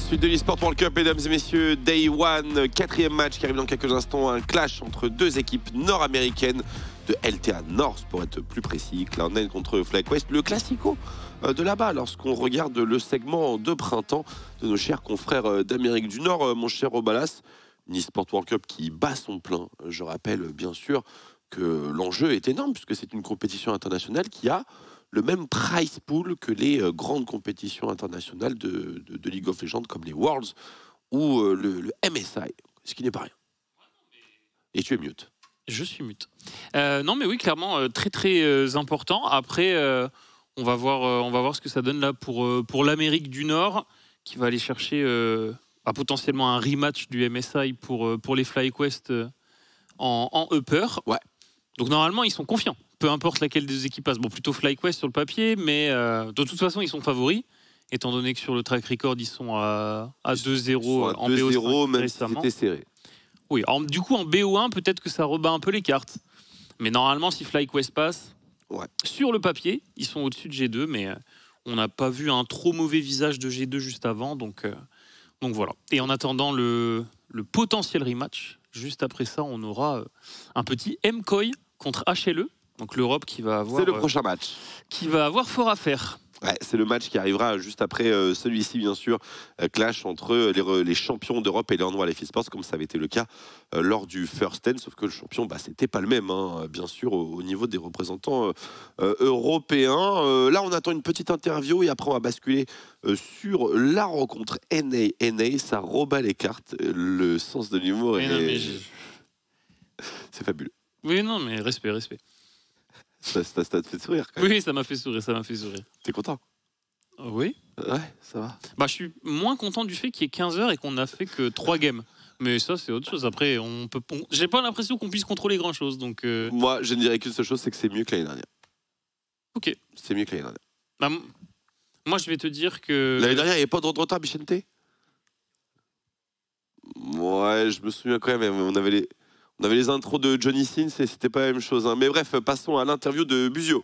Suite de l'eSport World Cup, mesdames et messieurs, Day One, quatrième match qui arrive dans quelques instants, un clash entre deux équipes nord-américaines de LTA North, pour être plus précis, Cloud9 contre FlyQuest, le classico de là-bas, lorsqu'on regarde le segment de printemps de nos chers confrères d'Amérique du Nord, mon cher Obalas, une eSport World Cup qui bat son plein. Je rappelle bien sûr que l'enjeu est énorme, puisque c'est une compétition internationale qui a le même prize pool que les grandes compétitions internationales de League of Legends, comme les Worlds ou le MSI, ce qui n'est pas rien. Et tu es mute. Je suis mute. Non, mais oui, clairement, très très important. Après, on va voir ce que ça donne là pour l'Amérique du Nord, qui va aller chercher potentiellement un rematch du MSI pour les FlyQuest en upper. Ouais. Donc normalement, ils sont confiants. Peu importe laquelle des équipes passe. Bon, plutôt FlyQuest sur le papier, mais de toute façon, ils sont favoris, étant donné que sur le track record, ils sont à 2-0 en BO5 même récemment. si c'était serré. Oui, du coup, en BO1, peut-être que ça rebat un peu les cartes. Mais normalement, si FlyQuest passe, sur le papier, ils sont au-dessus de G2, mais on n'a pas vu un trop mauvais visage de G2 juste avant, donc voilà. Et en attendant le potentiel rematch, juste après ça, on aura un petit MKOI contre HLE. Donc l'Europe qui va avoir... C'est le prochain match. Qui va avoir fort à faire. Ouais, c'est le match qui arrivera juste après celui-ci, bien sûr. Clash entre les champions d'Europe et les Handball eSports, comme ça avait été le cas lors du First Ten. Sauf que le champion, c'était pas le même, hein, bien sûr, au niveau des représentants européens. Là, on attend une petite interview et après, on va basculer sur la rencontre NA. Ça rebat les cartes. Le sens de l'humour c'est fabuleux. Oui, non, mais respect. Ça te fait sourire quand même. Oui, ça m'a fait sourire. T'es content? Oui. Ouais, ça va. Je suis moins content du fait qu'il y ait 15 heures et qu'on n'a fait que 3 games. Mais ça, c'est autre chose. Après, j'ai pas l'impression qu'on puisse contrôler grand-chose. Donc moi, je ne dirais qu'une seule chose, c'est que c'est mieux que l'année dernière. Ok. C'est mieux que l'année dernière. Moi, je vais te dire que... L'année dernière, il n'y avait pas de retard, Bichente? Ouais, je me souviens quand même. On avait les intros de Johnny Sins et c'était pas la même chose. Hein. Mais bref, passons à l'interview de Buzio.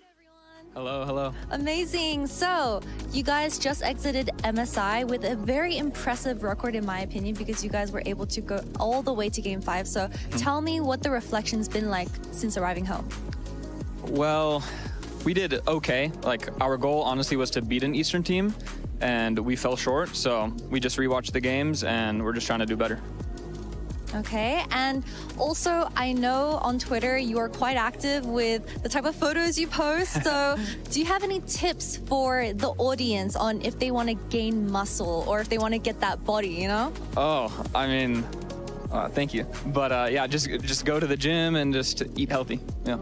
Hello. Amazing. So, you guys just exited MSI with a very impressive record, in my opinion, because you guys were able to go all the way to Game 5. So, tell me what the reflection's been like since arriving home. Well, we did okay. Like, our goal, honestly, was to beat an Eastern team, and we fell short. So, we just rewatched the games, and we're just trying to do better. Okay, and also I know on Twitter you are quite active with the type of photos you post. So do you have any tips for the audience on if they want to gain muscle or if they want to get that body, you know? Oh, I mean, thank you. But yeah, just go to the gym and just eat healthy. Yeah.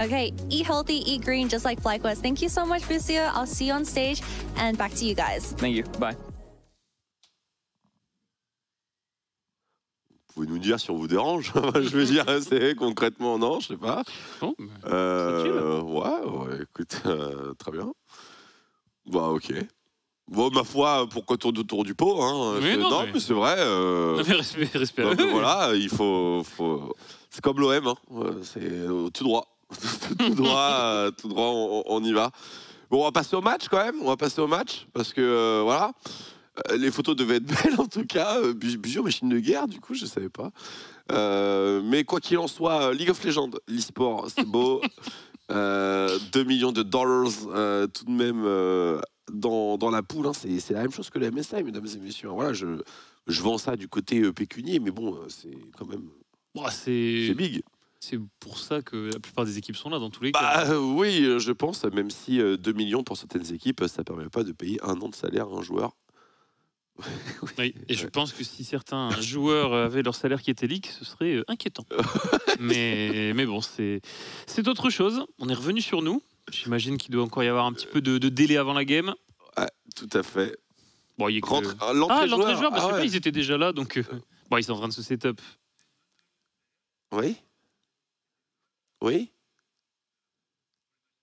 Okay, eat healthy, eat green, just like FlyQuest. Thank you so much, Busia. I'll see you on stage and back to you guys. Thank you. Bye. Vous pouvez nous dire si on vous dérange. Je veux dire, c'est concrètement, non, je sais pas. Oh, ouais, écoute, très bien. Bah, ok. Bon, ma foi, pourquoi tourner autour du pot, hein? Mais c'est vrai. Respect. Voilà, il faut... C'est comme l'OM, hein. C'est tout droit. tout droit, on y va. Bon, on va passer au match quand même. Parce que, voilà. Les photos devaient être belles en tout cas. Buzio, machine de guerre, du coup, je savais pas. Mais quoi qu'il en soit, League of Legends, l'e-sport, c'est beau. 2 millions de dollars tout de même dans la poule. Hein. C'est la même chose que le MSI, mesdames et messieurs. Voilà, je vends ça du côté pécunier, mais bon, c'est quand même... c'est big. C'est pour ça que la plupart des équipes sont là, dans tous les cas. Oui, je pense, même si 2 millions pour certaines équipes, ça ne permet pas de payer 1 an de salaire à un joueur. Oui, et je pense que si certains joueurs avaient leur salaire qui était leak, ce serait inquiétant. mais bon, c'est autre chose. On est revenu sur nous. J'imagine qu'il doit encore y avoir un petit peu de délai avant la game. Ouais, tout à fait. Bon, il y a l'entrée joueur, parce que ils étaient déjà là, donc ils sont en train de se set-up. Oui. oui.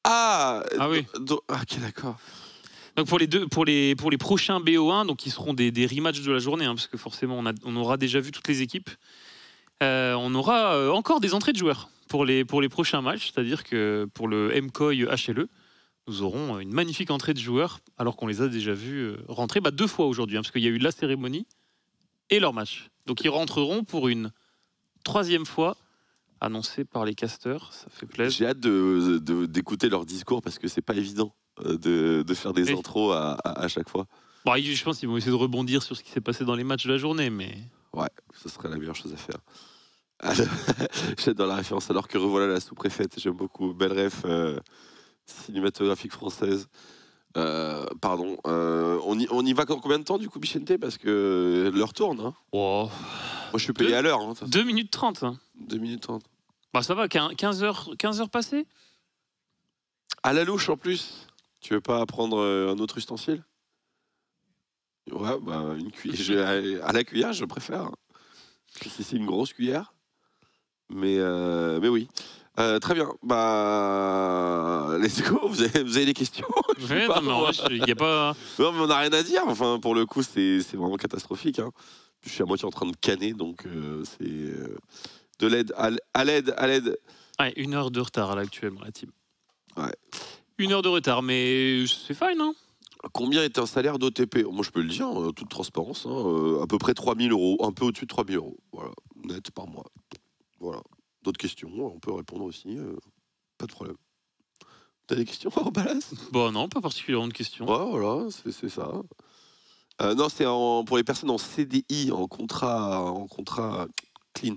Ok, d'accord. Donc pour les prochains BO1, donc qui seront des rematchs de la journée, hein, parce que forcément on aura déjà vu toutes les équipes. On aura encore des entrées de joueurs pour les prochains matchs, c'est-à-dire que pour le MKOI HLE, nous aurons une magnifique entrée de joueurs, alors qu'on les a déjà vus rentrer 2 fois aujourd'hui, parce qu'il y a eu la cérémonie et leur match. Donc ils rentreront pour une 3e fois, annoncée par les casteurs, ça fait plaisir. J'ai hâte d'écouter leur discours, parce que c'est pas évident de faire des intros à chaque fois. Bon, je pense qu'ils vont essayer de rebondir sur ce qui s'est passé dans les matchs de la journée, mais... Ouais, ce serait la meilleure chose à faire. J'adore la référence, alors que revoilà la sous-préfète, j'aime beaucoup. Belle ref cinématographique française. Pardon, on y va dans combien de temps du coup, Bichente? Parce que l'heure tourne. Hein. Oh. Moi je suis payé à l'heure. Hein, 2 minutes 30. Hein. 2 minutes 30. Bah ça va, 15 heures passées. À la louche en plus. Tu veux pas prendre un autre ustensile? Ouais, bah une cuillère. À la cuillère, je préfère. C'est une grosse cuillère. Mais oui. Très bien. Bah, let's go. Vous avez des questions? Ouais, non, mais en vrai, il y a pas. Non, mais on n'a rien à dire. Enfin, pour le coup, c'est vraiment catastrophique. Hein. Je suis à moitié en train de canner, donc c'est de l'aide à l'aide. Ouais, 1 heure de retard à l'actuellement, la team. Ouais. 1 heure de retard, mais c'est fine, hein. Combien est un salaire d'OTP? Moi, je peux le dire, en toute transparence. Hein, à peu près 3 000 €, un peu au-dessus de 3 000 €. Voilà, net par mois. Voilà. D'autres questions, on peut répondre aussi. Pas de problème. T'as des questions, Balas? Bon, non, pas particulièrement de questions. Ouais, voilà, c'est ça. Non, c'est pour les personnes en CDI, en contrat clean.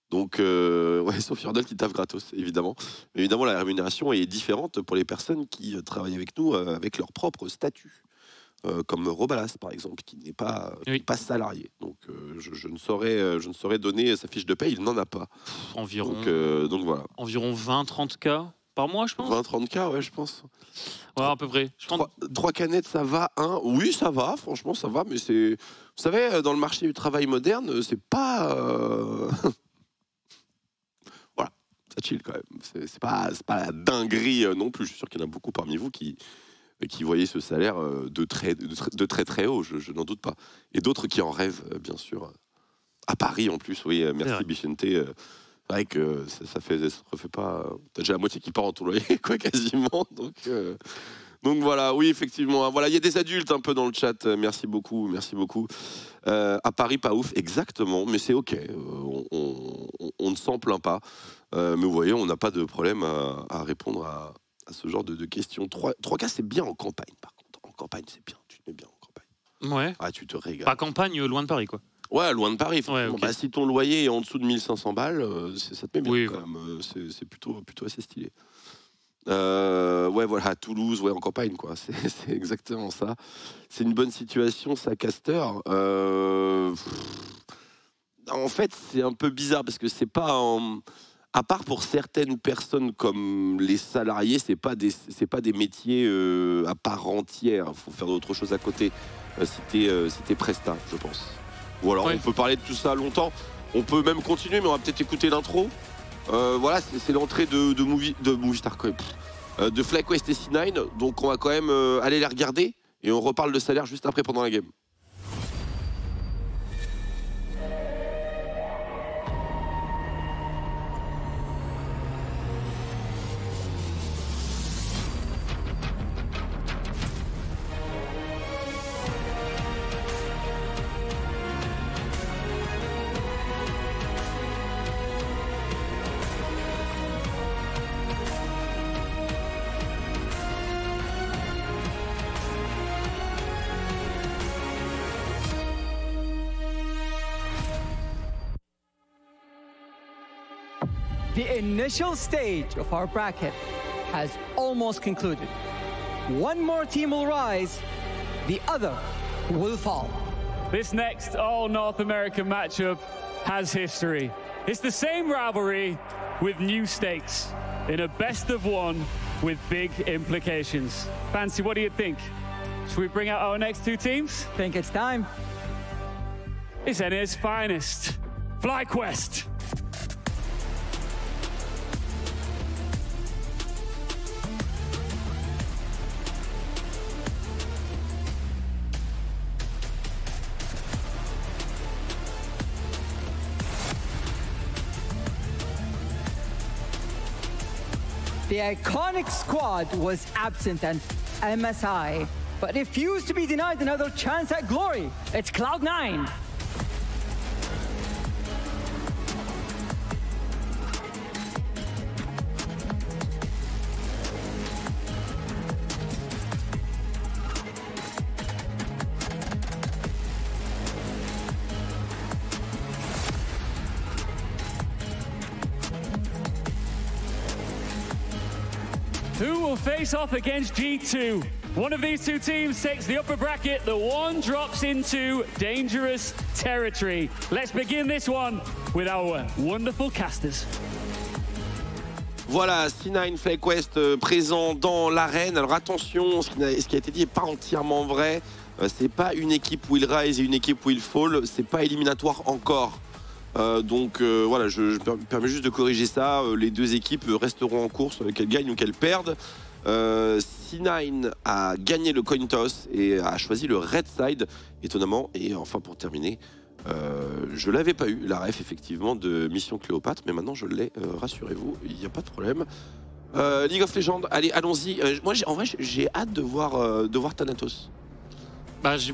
Donc, ouais, sauf Yordle qui taffe gratos, évidemment. Mais évidemment, la rémunération est différente pour les personnes qui travaillent avec nous avec leur propre statut. Comme Robalas, par exemple, qui n'est pas, salarié. Donc, je ne saurais donner sa fiche de paie, il n'en a pas. Environ. Donc voilà. Environ 20-30 K par mois, je pense. 20-30 K, ouais, je pense. Ouais, à peu près. 3 canettes, ça va. Oui, ça va, franchement, ça va. Mais c'est. Vous savez, dans le marché du travail moderne, c'est pas. Voilà, ça chill quand même. C'est pas la dinguerie non plus. Je suis sûr qu'il y en a beaucoup parmi vous qui voyaient ce salaire de très haut, je n'en doute pas. Et d'autres qui en rêvent, bien sûr. À Paris, en plus, oui, merci Bichente. C'est vrai que ça refait pas... T'as déjà la moitié qui part en tout loyer, quoi, quasiment. Donc voilà, oui, effectivement. Voilà, il y a des adultes un peu dans le chat. Merci beaucoup, merci beaucoup. À Paris, pas ouf, exactement, mais c'est OK. On ne s'en plaint pas. Mais vous voyez, on n'a pas de problème à répondre à ce genre de questions. 3K, c'est bien en campagne, par contre. En campagne, c'est bien. Tu te mets bien en campagne. Ouais. Ah, tu te régales. Pas campagne, loin de Paris, quoi. Ouais, loin de Paris. Ouais, okay. Bah, si ton loyer est en dessous de 1500 balles, ça te met bien, oui, quand même. C'est plutôt assez stylé. Ouais, voilà, à Toulouse, ouais, en campagne, quoi. C'est exactement ça. C'est une bonne situation, ça, Caster. En fait, c'est un peu bizarre parce que c'est pas à part pour certaines personnes comme les salariés, c'est pas des métiers à part entière. Il faut faire d'autres choses à côté. Si t'es presta, je pense. Ou alors on peut parler de tout ça longtemps. On peut même continuer, mais on va peut-être écouter l'intro. Voilà, c'est l'entrée de Movistar, de FlyQuest et C9. Donc on va quand même aller les regarder et on reparle de salaire juste après pendant la game. The initial stage of our bracket has almost concluded. One more team will rise, the other will fall. This next all-North American matchup has history. It's the same rivalry with new stakes in a best-of-one with big implications. Fancy, what do you think? Should we bring out our next two teams? Think it's time. It's NA's finest, FlyQuest. The iconic squad was absent at MSI, but refused to be denied another chance at glory. It's Cloud9. Who will face off against G2? One of these two teams takes the upper bracket, the one drops into dangerous territory. Let's begin this one with our wonderful casters. Voilà, C9 FlyQuest présent dans l'arène. Alors attention, ce qui a été dit n'est pas entièrement vrai. C'est pas une équipe Will Rise et une équipe Will Fall. C'est pas éliminatoire encore. Donc voilà, je me permets juste de corriger ça. Les deux équipes resteront en course, qu'elles gagnent ou qu'elles perdent. C9 a gagné le coin toss et a choisi le red side, étonnamment. Et enfin, pour terminer, je l'avais pas eu, la ref effectivement de Mission Cléopâtre, mais maintenant je l'ai, rassurez-vous, il n'y a pas de problème. League of Legends, allez, allons-y. Moi, en vrai, j'ai hâte de voir Thanatos. Bah, je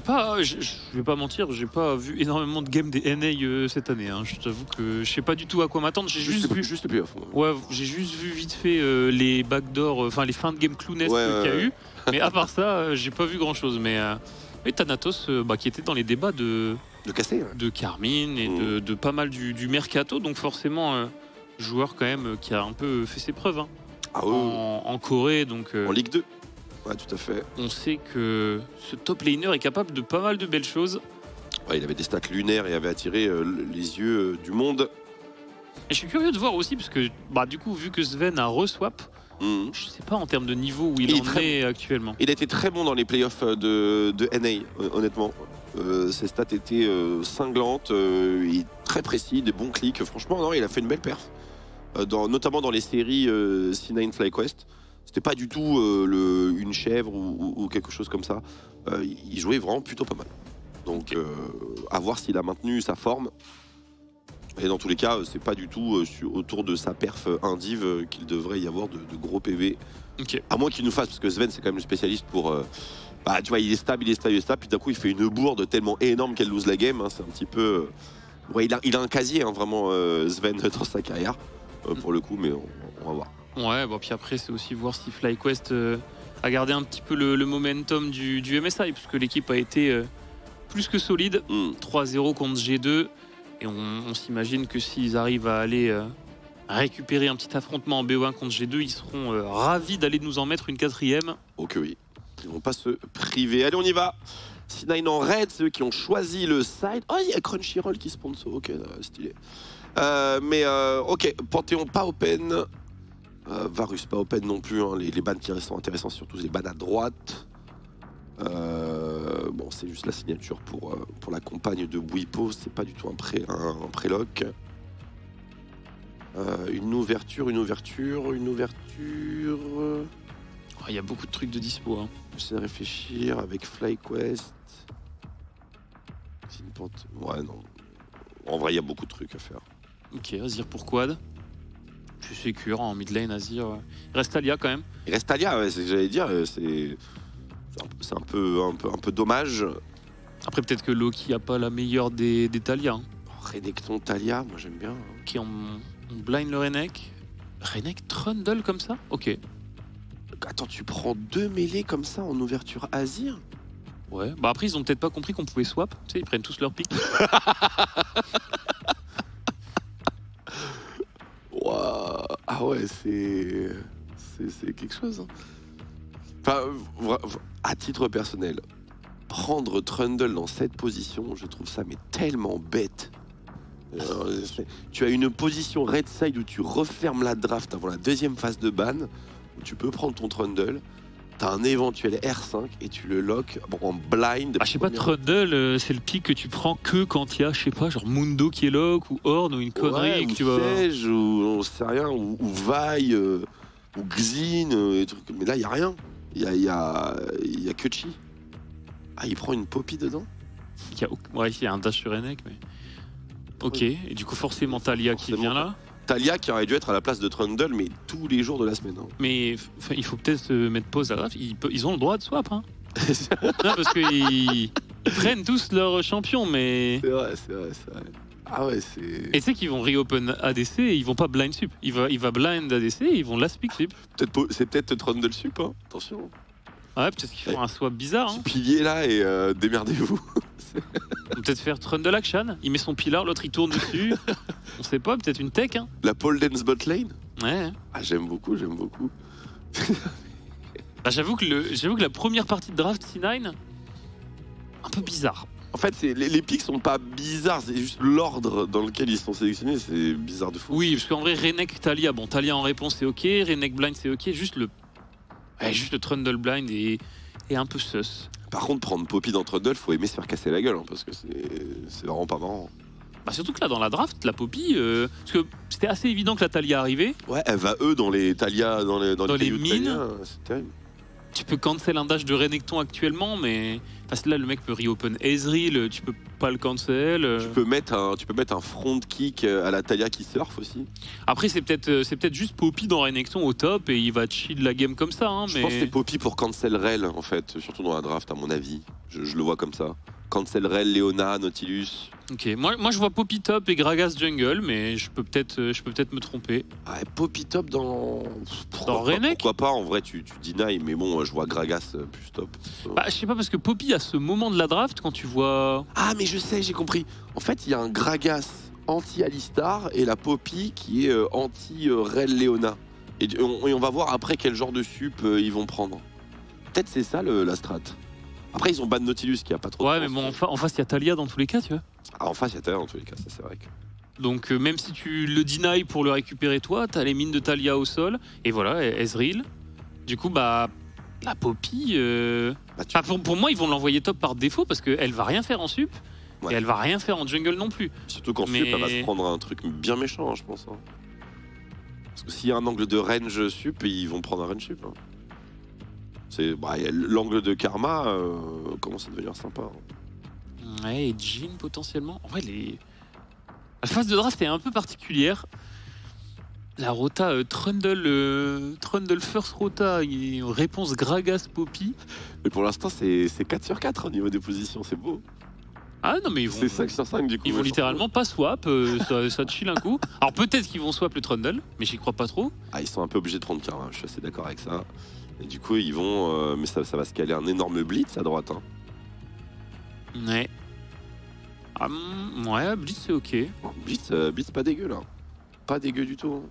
vais pas mentir, j'ai pas vu énormément de games des NA cette année. Hein. Je t'avoue que je sais pas du tout à quoi m'attendre. J'ai juste vu les playoffs. Ouais, j'ai juste vu vite fait les backdoors, enfin les fins de game clownesques qu'il y a eu. Mais à part ça, j'ai pas vu grand chose. Mais Thanatos, qui était dans les débats de Cassé, de Carmine et de pas mal du mercato, donc forcément joueur quand même qui a un peu fait ses preuves hein. En Corée, donc en Ligue 2. Ouais, tout à fait. On sait que ce top laner est capable de pas mal de belles choses. Ouais, il avait des stats lunaires et avait attiré les yeux du monde. Et je suis curieux de voir aussi, parce que du coup, vu que Sven a re-swap, je sais pas en termes de niveau où il en est actuellement. Il a été très bon dans les playoffs de NA, honnêtement. Ses stats étaient cinglantes, il est très précis, des bons clics. Franchement, non, il a fait une belle perf, notamment dans les séries C9 FlyQuest. C'était pas du tout une chèvre ou quelque chose comme ça. Il jouait vraiment plutôt pas mal. Donc à voir s'il a maintenu sa forme. Et dans tous les cas, c'est pas du tout autour de sa perf indive qu'il devrait y avoir de gros PV. Okay. À moins qu'il nous fasse, parce que Sven c'est quand même le spécialiste pour... tu vois, il est stable, puis d'un coup il fait une bourde tellement énorme qu'elle lose la game. Hein, c'est un petit peu... Ouais, il a un casier, hein, vraiment, Sven, dans sa carrière, pour le coup, mais on va voir. Ouais, puis après, c'est aussi voir si FlyQuest a gardé un petit peu le momentum du MSI, puisque l'équipe a été plus que solide. 3-0 contre G2. Et on s'imagine que s'ils arrivent à aller récupérer un petit affrontement en BO1 contre G2, ils seront ravis d'aller nous en mettre une 4e. Ok, oui. Ils vont pas se priver. Allez, on y va. C9 en raid, ceux qui ont choisi le side. Oh, il y a Crunchyroll qui sponsor. Ok, stylé. Ok, Panthéon pas open. Varus pas open non plus, hein. Les bans qui sont intéressants, surtout les bans à droite. Bon, c'est juste la signature pour la compagne de Bwipo, c'est pas du tout un préloc. Une ouverture. Il y a beaucoup de trucs de dispo. Hein. J'essaie de réfléchir avec FlyQuest. Ouais, non. En vrai, il y a beaucoup de trucs à faire. Ok, Azir pour quad. Je suis sûr, en mid lane, Azir. Il reste Talia quand même. Il reste Talia, ouais, c'est ce que j'allais dire. C'est un peu dommage. Après, peut-être que Loki a pas la meilleure des Talia. Hein. Renekton Talia, moi j'aime bien. Ok, on blind le Renek. Renek Trundle comme ça. Ok. Attends, tu prends 2 mêlées comme ça en ouverture Azir? Ouais, après ils ont peut-être pas compris qu'on pouvait swap. Tu sais, ils prennent tous leur pick. Wow. Ah ouais, c'est quelque chose. Hein. Enfin, à titre personnel, prendre Trundle dans cette position, je trouve ça mais tellement bête. Tu as une position red side où tu refermes la draft avant la deuxième phase de ban, où tu peux prendre ton Trundle, t'as un éventuel R5 et tu le lock en blind. Je sais pas, Trundle, c'est le pick que tu prends que quand il y a, je sais pas, genre Mundo qui est lock, ou Horn, ou une connerie. Ouais, que ou tu vas... Sage, ou on sait rien, ou Vi, ou Xin, et trucs. Mais là, il n'y a rien. Il y a que Chi. Ah, il prend une Poppy dedans? Ouais, il y a un dash sur Renek, mais... Ok, et du coup forcément Talia qui vient là. Talia qui aurait dû être à la place de Trundle, mais tous les jours de la semaine. Hein. Mais il faut peut-être se mettre pause à la draft. Ils ont le droit de swap. Hein. Non, parce qu'ils prennent tous leur champion, mais. C'est vrai. Ah ouais, c'est. Et tu sais qu'ils vont reopen ADC et ils vont pas blind sup. Il va blind ADC et ils vont last pick sup. C'est peut-être Ah Trundle sup, hein. Attention. Ouais, peut-être qu'ils font un swap bizarre. Hein. Pilier là et démerdez-vous. On peut peut-être faire Trundle Action. Il met son pilar, l'autre il tourne dessus. On sait pas, peut-être une tech. Hein. La pole dance bot lane. Ouais. Ah, j'aime beaucoup. Bah, j'avoue que la première partie de draft C9, un peu bizarre. En fait, les pics sont pas bizarres, c'est juste l'ordre dans lequel ils sont sélectionnés, c'est bizarre de fou. Oui, parce qu'en vrai, Renek, Talia, bon, Talia en réponse c'est ok, Renek blind c'est ok, juste le Trundle blind est un peu sus. Par contre, prendre Poppy dans Trundle, faut aimer se faire casser la gueule, hein, parce que c'est vraiment pas marrant. Bah surtout que là, dans la draft, la Poppy, parce que c'était assez évident que la Talia arrivait. Ouais, elle va dans les Talia, dans les mines. Talia, c'est terrible. Tu peux cancel un dash de Renekton actuellement, mais parce que là le mec peut reopen Ezreal, tu peux pas le cancel. Tu peux mettre un front kick à la Talia qui surfe aussi. Après c'est peut-être juste Poppy dans Renekton au top et il va chill la game comme ça. Hein, je pense que c'est Poppy pour cancel Rel en fait, surtout dans la draft à mon avis. Je le vois comme ça. Cancel Rel, Leona, Nautilus. Ok, moi je vois Poppy top et Gragas jungle, mais je peux peut-être me tromper. Ah, Poppy top dans Renek. Pourquoi pas, en vrai tu deny, mais bon, je vois Gragas plus top. Bah je sais pas, parce que Poppy à ce moment de la draft, quand tu vois... Ah mais je sais, j'ai compris. En fait il y a un Gragas anti-Alistar et la Poppy qui est anti-Rel Leona. Et on va voir après quel genre de sup ils vont prendre. Peut-être c'est ça la strat. Après ils ont ban Nautilus qui a pas trop de mais bon, en face il y a Talia dans tous les cas, tu vois. Ah, en face il y a Talia dans tous les cas, ça c'est vrai que... Donc même si tu le deny pour le récupérer toi, t'as les mines de Talia au sol, et voilà, Ezreal. Du coup, bah, la Poppy... pour moi, ils vont l'envoyer top par défaut, parce qu'elle va rien faire en sup, et elle va rien faire en jungle non plus. Surtout qu'en sup, elle va se prendre un truc bien méchant, hein, je pense. Hein. Parce que s'il y a un angle de range sup, ils vont prendre un range sup. Hein. L'angle de Karma commence à devenir sympa. Hein. Ouais, et Jhin potentiellement. En vrai, la phase de draft est un peu particulière. La rota Trundle first rota, réponse Gragas Poppy. Mais pour l'instant, c'est 4 sur 4 au niveau des positions, c'est beau. Ah non, mais ils vont. C'est 5 sur 5 du coup. Ils vont littéralement pas swap, ça chill un coup. Alors peut-être qu'ils vont swap le Trundle, mais j'y crois pas trop. Ah, ils sont un peu obligés de prendre Karma, je suis assez d'accord avec ça. Et du coup, ils vont. Mais ça va se caler un énorme blitz à droite. Hein. Ouais. Ah, ouais, blitz c'est ok. Blitz pas dégueu là. Pas dégueu du tout. Hein.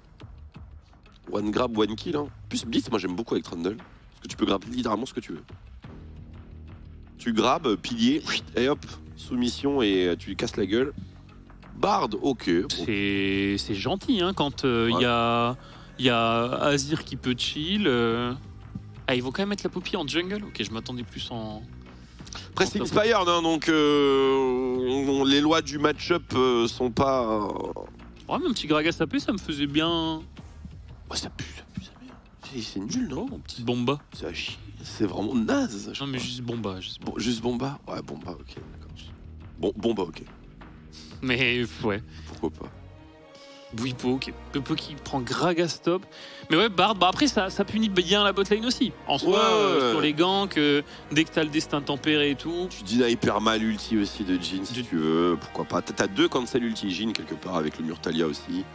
One grab, one kill. Hein. Plus blitz, moi j'aime beaucoup avec Trundle. Parce que tu peux grab littéralement ce que tu veux. Tu grabes, pilier, et hop, soumission et tu lui casses la gueule. Bard, ok. C'est gentil hein, quand il y a Azir qui peut chill. Ah, ils vont quand même mettre la Poppy en jungle. Ok, je m'attendais plus en... Après c'est Inspired, hein, donc les lois du match-up sont pas... Ouais, mais un petit Gragas AP, ça me faisait bien... Ouais, ça pue. C'est nul, non? Petite bomba. C'est à chier. C'est vraiment naze. Non, mais juste bomba. Juste bomba? Ouais, bomba, ok. D'accord. Bomba, ok. Mais ouais. Pourquoi pas? Bouipo, qui prend Gragas top. Mais ouais, Bard, bah après ça punit bien la botlane aussi. En soi, sur les ganks, dès que t'as le destin tempéré et tout. Tu dis hyper mal ulti aussi de Jhin si tu veux, pourquoi pas. T'as 2 cancel ulti Jhin quelque part avec le Murtalia aussi.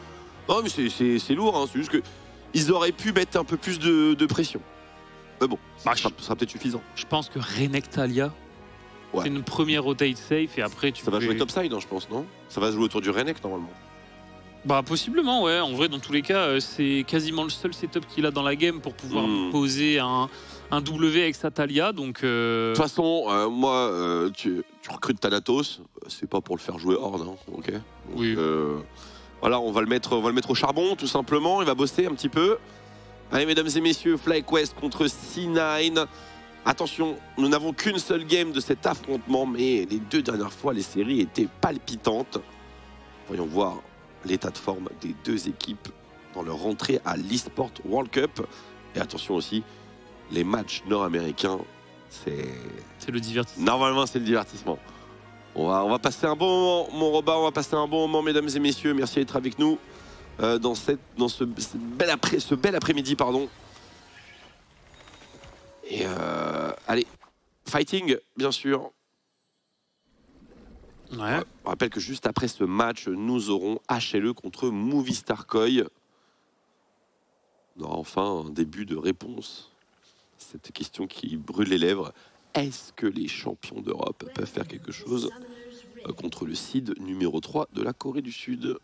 Non mais c'est lourd, hein. C'est juste que ils auraient pu mettre un peu plus de pression. Mais bon, ça sera peut-être suffisant. Je pense que Renek Talia, c'est une première rotate safe et après tu... Ça va jouer topside, hein, je pense, non? Ça va jouer autour du Renek normalement. Bah possiblement ouais, en vrai dans tous les cas c'est quasiment le seul setup qu'il a dans la game pour pouvoir poser un W avec sa Talia donc... De toute façon, moi tu recrutes Thanatos, c'est pas pour le faire jouer Horde, hein, ok? Donc, oui. Voilà, on va le mettre au charbon tout simplement, il va bosser un petit peu. Allez mesdames et messieurs, FlyQuest contre C9. Attention, nous n'avons qu'une seule game de cet affrontement, mais les 2 dernières fois les séries étaient palpitantes. Voyons voir l'état de forme des 2 équipes dans leur entrée à l'eSport World Cup. Et attention aussi, les matchs nord-américains, c'est le divertissement. Normalement, c'est le divertissement. On va passer un bon moment, mon Robin, on va passer un bon moment, mesdames et messieurs. Merci d'être avec nous. dans ce bel après-midi, pardon. Et allez, fighting, bien sûr. Ouais. On rappelle que juste après ce match, nous aurons HLE contre Movistar Koi. On aura enfin un début de réponse. Cette question qui brûle les lèvres. Est-ce que les champions d'Europe peuvent faire quelque chose contre le seed numéro 3 de la Corée du Sud?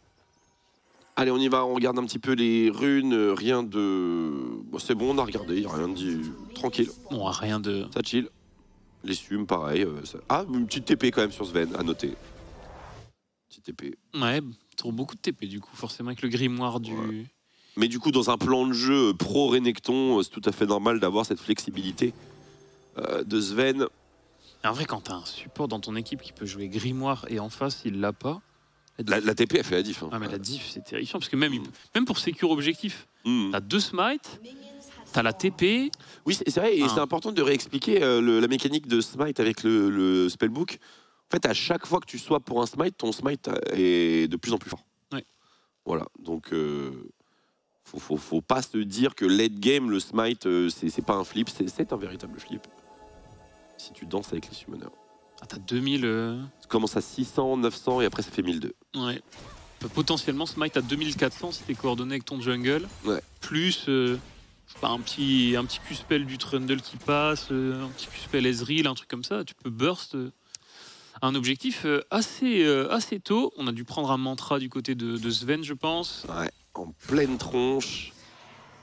Allez, on y va, on regarde un petit peu les runes, rien de... Bon, c'est bon, on a regardé, il n'y a rien de dit, tranquille. Bon, rien de... Ça chill. Les sumes, pareil. Ah, une petite TP quand même sur Sven, à noter. Petite TP. Ouais, trop beaucoup de TP du coup, forcément avec le grimoire du... Ouais. Mais du coup, dans un plan de jeu pro-Renekton, c'est tout à fait normal d'avoir cette flexibilité de Sven. En vrai, quand t'as un support dans ton équipe qui peut jouer grimoire et en face, il l'a pas... La TP, elle fait la diff. Hein. Ah, mais la diff, c'est terrifiant, parce que même pour sécure objectif, t'as 2 smites, t'as la TP... Oui, c'est vrai, et c'est important de réexpliquer la mécanique de smite avec le spellbook. En fait, à chaque fois que tu swaps pour un smite, ton smite est de plus en plus fort. Ouais. Voilà, donc faut pas se dire que late game, le smite, c'est pas un flip, c'est un véritable flip. Si tu danses avec les summoners. Ah, t'as 2000... Ça commence à 600, 900 et après ça fait 1002. Ouais. Potentiellement smite à 2400 si t'es coordonné avec ton jungle. Ouais. Plus un petit Q-spell du Trundle qui passe, un petit Q-spell Ezreal, un truc comme ça. Tu peux burst un objectif assez tôt. On a dû prendre un mantra du côté de Sven, je pense. Ouais, en pleine tronche.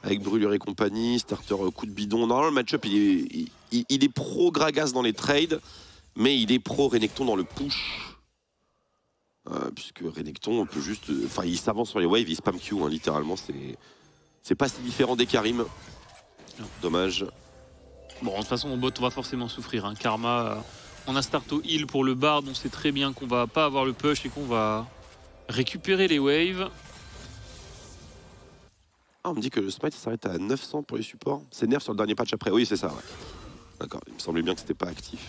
Avec brûlure et compagnie, starter coup de bidon. Normalement, le match-up, il est pro Gragas dans les trades, mais il est pro Renekton dans le push. Puisque Renekton peut juste... Enfin, il s'avance sur les waves, il spam Q, hein, littéralement. C'est pas si différent des Karim. Non. Dommage. Bon, de toute façon, mon bot va forcément souffrir. Hein. Karma, on a start au heal pour le Bard. On sait très bien qu'on va pas avoir le push et qu'on va récupérer les waves. Ah, on me dit que le smite s'arrête à 900 pour les supports. C'est nerf sur le dernier patch après. Oui, c'est ça, ouais. D'accord, il me semblait bien que c'était pas actif.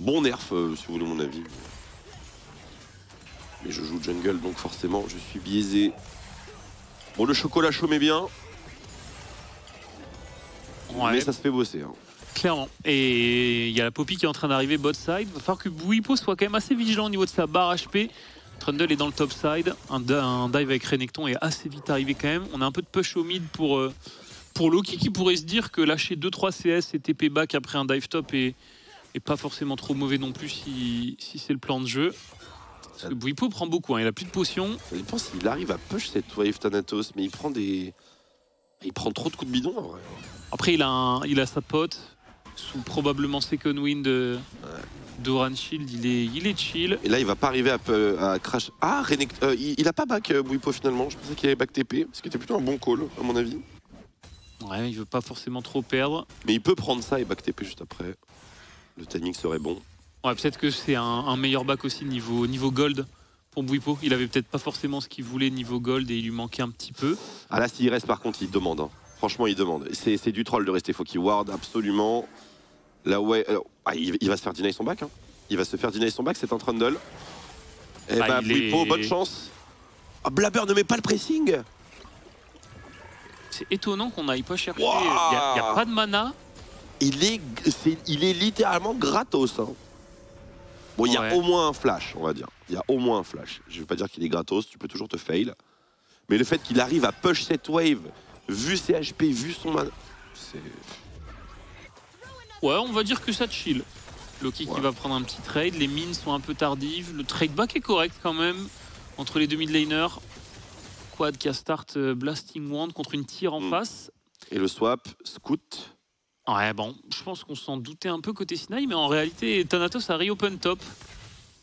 Bon nerf, si vous voulez mon avis. Mais je joue jungle, donc forcément, je suis biaisé. Bon, le chocolat chaud met bien. Ouais. Mais ça se fait bosser. Hein. Clairement. Et il y a la Poppy qui est en train d'arriver bot side. Il va falloir que Bwipo soit quand même assez vigilant au niveau de sa barre HP. Trundle est dans le top side. Un dive avec Renekton est assez vite arrivé quand même. On a un peu de push au mid pour Loki qui pourrait se dire que lâcher 2-3 CS et TP back après un dive top est pas forcément trop mauvais non plus si c'est le plan de jeu. Parce que Bwipo prend beaucoup, hein. Il a plus de potions. Je pense qu'il arrive à push cette wave Thanatos, mais il prend trop de coups de bidon en vrai. Après il a sa pote sous probablement second wind d'Oran Shield, il est chill. Et là il va pas arriver à crash. Ah, il a pas back Bwipo finalement, je pensais qu'il avait back TP, ce qui était plutôt un bon call à mon avis. Ouais, il veut pas forcément trop perdre. Mais il peut prendre ça et back TP juste après. Le timing serait bon. Ouais, peut-être que c'est un meilleur back aussi niveau gold pour Bwipo. Il avait peut-être pas forcément ce qu'il voulait niveau gold et il lui manquait un petit peu. Ah là, s'il reste par contre, il demande. Hein. Franchement, il demande. C'est du troll de rester. Faut qu'il ward absolument. Là, ouais. Alors, il va se faire deny son back. Hein. Il va se faire deny son back, c'est un Trundle. Et bah, Bwipo, bonne chance. Ah, Blabber ne met pas le pressing. C'est étonnant qu'on n'aille pas chercher. Il n'y a pas de mana. Il est littéralement gratos. Hein. Bon, il y a au moins un flash, on va dire. Il y a au moins un flash. Je ne veux pas dire qu'il est gratos, tu peux toujours te fail. Mais le fait qu'il arrive à push cette wave, vu ses HP, vu son mana, c'est... Ouais, on va dire que ça chill. Loki qui va prendre un petit trade, les mines sont un peu tardives, le trade back est correct quand même, entre les deux mid laners. Quad qui a start Blasting Wand contre une tire en face. Et le swap, Scout. Ouais, bon, je pense qu'on s'en doutait un peu côté Sinaï, mais en réalité, Thanatos a reopen top.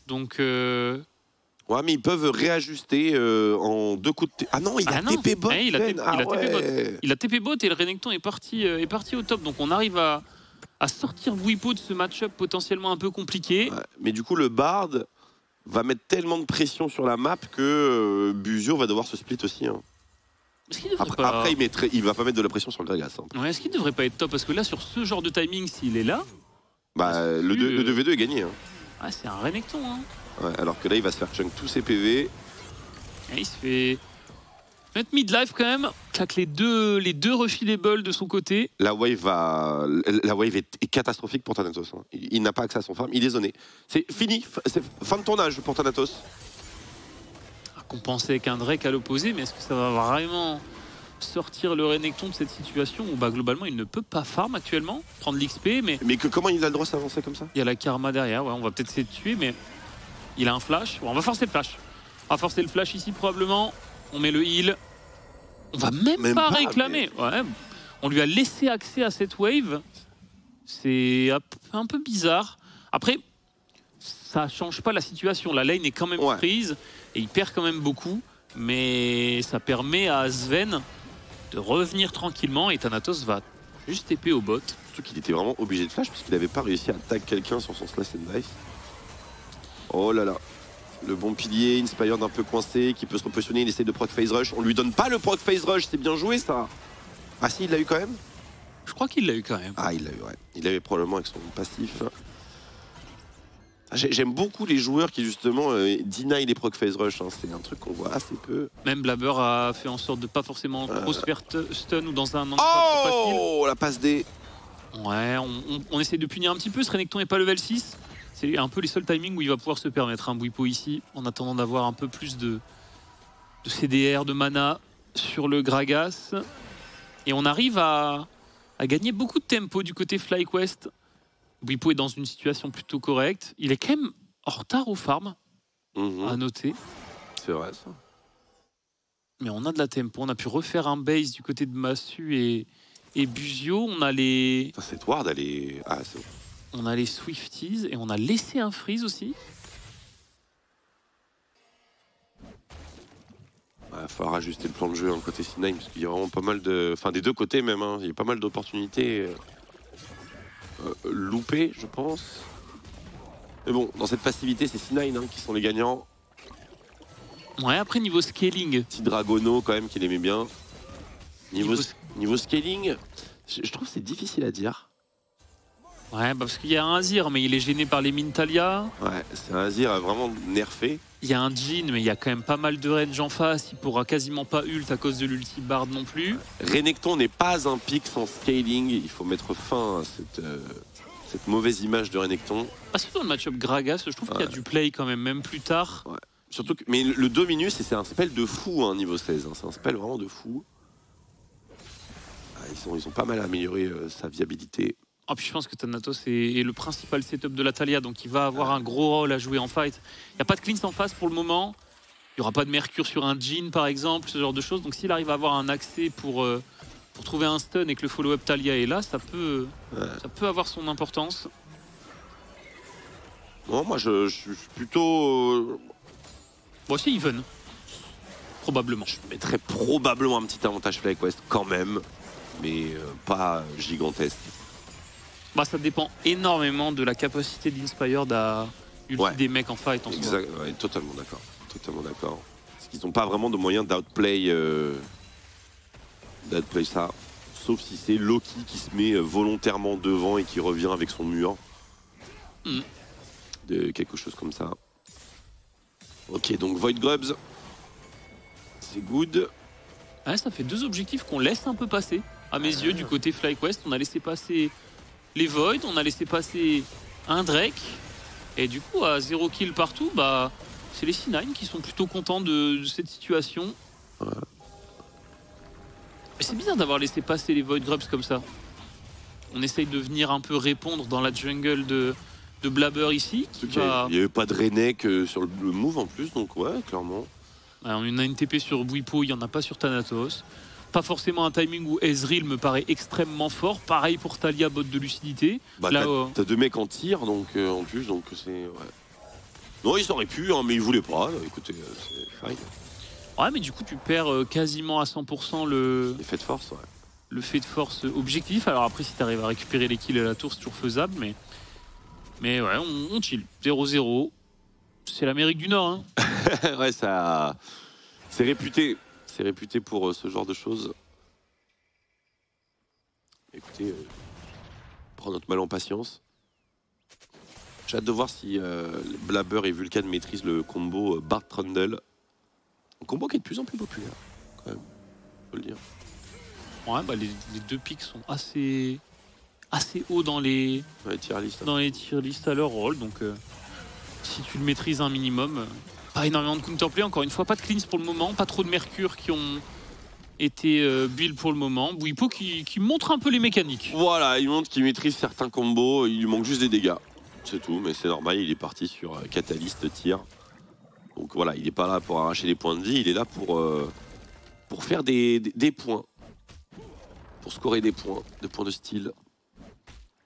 Donc... Ouais, mais ils peuvent réajuster en 2 coups de... Ah non, il a TP bot. Il a TP bot et le Renekton est parti au top. Donc on arrive à sortir Bwipo de ce match-up potentiellement un peu compliqué. Ouais, mais du coup, le Bard va mettre tellement de pression sur la map que Buzio va devoir se split aussi. Hein. Après, il va pas mettre de la pression sur le Gragas. Hein. Ouais, est-ce qu'il devrait pas être top? Parce que là, sur ce genre de timing, s'il est là... Bah, le 2v2 est gagné. Hein. Ah, c'est un Renekton. Hein. Ouais, alors que là, il va se faire chunk tous ses PV. Et il se fait mettre midlife quand même. Claque les deux refilables de son côté. La wave est catastrophique pour Thanatos. Hein. Il n'a pas accès à son farm, il est zoné. C'est fini, c'est fin de tournage pour Thanatos. À compenser avec un Drake à l'opposé, mais est-ce que ça va vraiment sortir le Renekton de cette situation où globalement il ne peut pas farm actuellement, prendre l'XP, mais comment il a le droit de s'avancer comme ça? Il y a la karma derrière, ouais, on va peut-être essayer de tuer, mais il a un flash. Bon, on va forcer le flash. On va forcer le flash ici probablement. On met le heal. On va même pas réclamer. Mais... Ouais, on lui a laissé accès à cette wave. C'est un peu bizarre. Après, ça change pas la situation. La lane est quand même prise et il perd quand même beaucoup. Mais ça permet à Sven de revenir tranquillement et Thanatos va juste TP au bot. Surtout qu'il était vraiment obligé de flash parce qu'il n'avait pas réussi à tag quelqu'un sur son slash and dive. Oh là là. Le bon pilier, Inspired un peu coincé, qui peut se repositionner, il essaie de proc phase rush. On lui donne pas le proc phase rush, c'est bien joué ça. Ah si, il l'a eu quand même? Je crois qu'il l'a eu quand même. Ah, il l'a eu, ouais. Il l'avait probablement avec son passif. J'aime beaucoup les joueurs qui justement deny les proc phase rush, hein. C'est un truc qu'on voit assez peu. Même Blabber a fait en sorte de pas forcément trop se faire stun ou dans un endroit facile. Oh, la passe D. Ouais, on essaie de punir un petit peu, ce Renekton n'est pas level 6. C'est un peu les seuls timings où il va pouvoir se permettre un Bwipo ici, en attendant d'avoir un peu plus de CDR, de mana sur le Gragas. Et on arrive à gagner beaucoup de tempo du côté FlyQuest. Bwipo est dans une situation plutôt correcte. Il est quand même en retard au farm, à noter. C'est vrai ça. Mais on a de la tempo, on a pu refaire un base du côté de Massu et Buzio. On a les... Cette ward, elle est... Ah, c'est bon. On a les Swifties et on a laissé un freeze aussi. Il va falloir ajuster le plan de jeu hein, côté C9 parce qu'il y a vraiment pas mal de... Enfin des deux côtés même, hein. Il y a pas mal d'opportunités loupées je pense. Mais bon, dans cette passivité c'est C9 hein, qui sont les gagnants. Ouais, après niveau scaling... Petit Dragono quand même qu'il aimait bien. Niveau scaling, je trouve que c'est difficile à dire. Ouais, parce qu'il y a un Azir, mais il est gêné par les Mintalia. Ouais, c'est un Azir vraiment nerfé. Il y a un Jhin, mais il y a quand même pas mal de range en face. Il pourra quasiment pas ult à cause de l'ulti Bard non plus. Renekton n'est pas un pick sans scaling. Il faut mettre fin à cette mauvaise image de Renekton. Ah, surtout dans le match-up Gragas, je trouve qu'il y a du play quand même plus tard. Ouais. Surtout que, mais le Dominus, c'est un spell de fou, hein, niveau 16. Hein. C'est un spell vraiment de fou. Ah, ils ont pas mal amélioré sa viabilité. Oh, puis je pense que Thanatos est le principal setup de la Taliyah, donc il va avoir un gros rôle à jouer en fight. Il n'y a pas de cleanse en face pour le moment. Il n'y aura pas de Mercure sur un Jhin par exemple, ce genre de choses. Donc s'il arrive à avoir un accès pour trouver un stun et que le follow-up Taliyah est là, ça peut avoir son importance. Bon, moi je suis plutôt... Bon, c'est even. Probablement. Je mettrais probablement un petit avantage FlyQuest quand même, mais pas gigantesque. Bah, ça dépend énormément de la capacité d'Inspired à ulti des mecs en fight. Exact, ouais, totalement d'accord. Totalement d'accord. Parce qu'ils n'ont pas vraiment de moyen d'outplay ça. Sauf si c'est Loki qui se met volontairement devant et qui revient avec son mur. De quelque chose comme ça. Ok, donc Void Grubs. C'est good. Ouais, ça fait deux objectifs qu'on laisse un peu passer. À mes yeux, du côté FlyQuest, on a laissé passer les Void, on a laissé passer un Drake. Et du coup, à 0 kill partout, bah, c'est les C9 qui sont plutôt contents de cette situation. Ouais. Mais c'est bizarre d'avoir laissé passer les Void Grubs comme ça. On essaye de venir un peu répondre dans la jungle de Blabber ici. Il n'y avait pas de Renek sur le move en plus, donc ouais, clairement. Ouais, on a une TP sur Bwipo, il n'y en a pas sur Thanatos. Pas forcément un timing où Ezreal me paraît extrêmement fort. Pareil pour Taliyah, bot de lucidité. Bah, t'as deux mecs en tir, donc en plus, donc c'est... Ouais. Non, ils auraient pu, hein, mais ils voulaient pas. Écoutez, c'est fine. Ouais, mais du coup, tu perds quasiment à 100% l'effet de force, ouais. Le fait de force objectif. Alors après, si t'arrives à récupérer les kills à la tour, c'est toujours faisable, mais ouais, on chill. 0-0. C'est l'Amérique du Nord, hein. Ouais, ça... C'est réputé. C'est réputé pour ce genre de choses. Écoutez, prends notre mal en patience. J'ai hâte de voir si Blabber et Vulcan maîtrisent le combo Bard Trundle. Un combo qui est de plus en plus populaire, quand même, faut le dire. Ouais, bah les deux pics sont assez hauts dans les tier list. Dans les tier list à leur rôle, donc si tu le maîtrises un minimum, pas énormément de counterplay, encore une fois, pas de cleans pour le moment, pas trop de mercure qui ont été build pour le moment. Bwipo qui montre un peu les mécaniques. Voilà, il montre qu'il maîtrise certains combos, il lui manque juste des dégâts, c'est tout, mais c'est normal, il est parti sur Catalyst tir. Donc voilà, il n'est pas là pour arracher des points de vie, il est là pour faire des points. Pour scorer des points de style.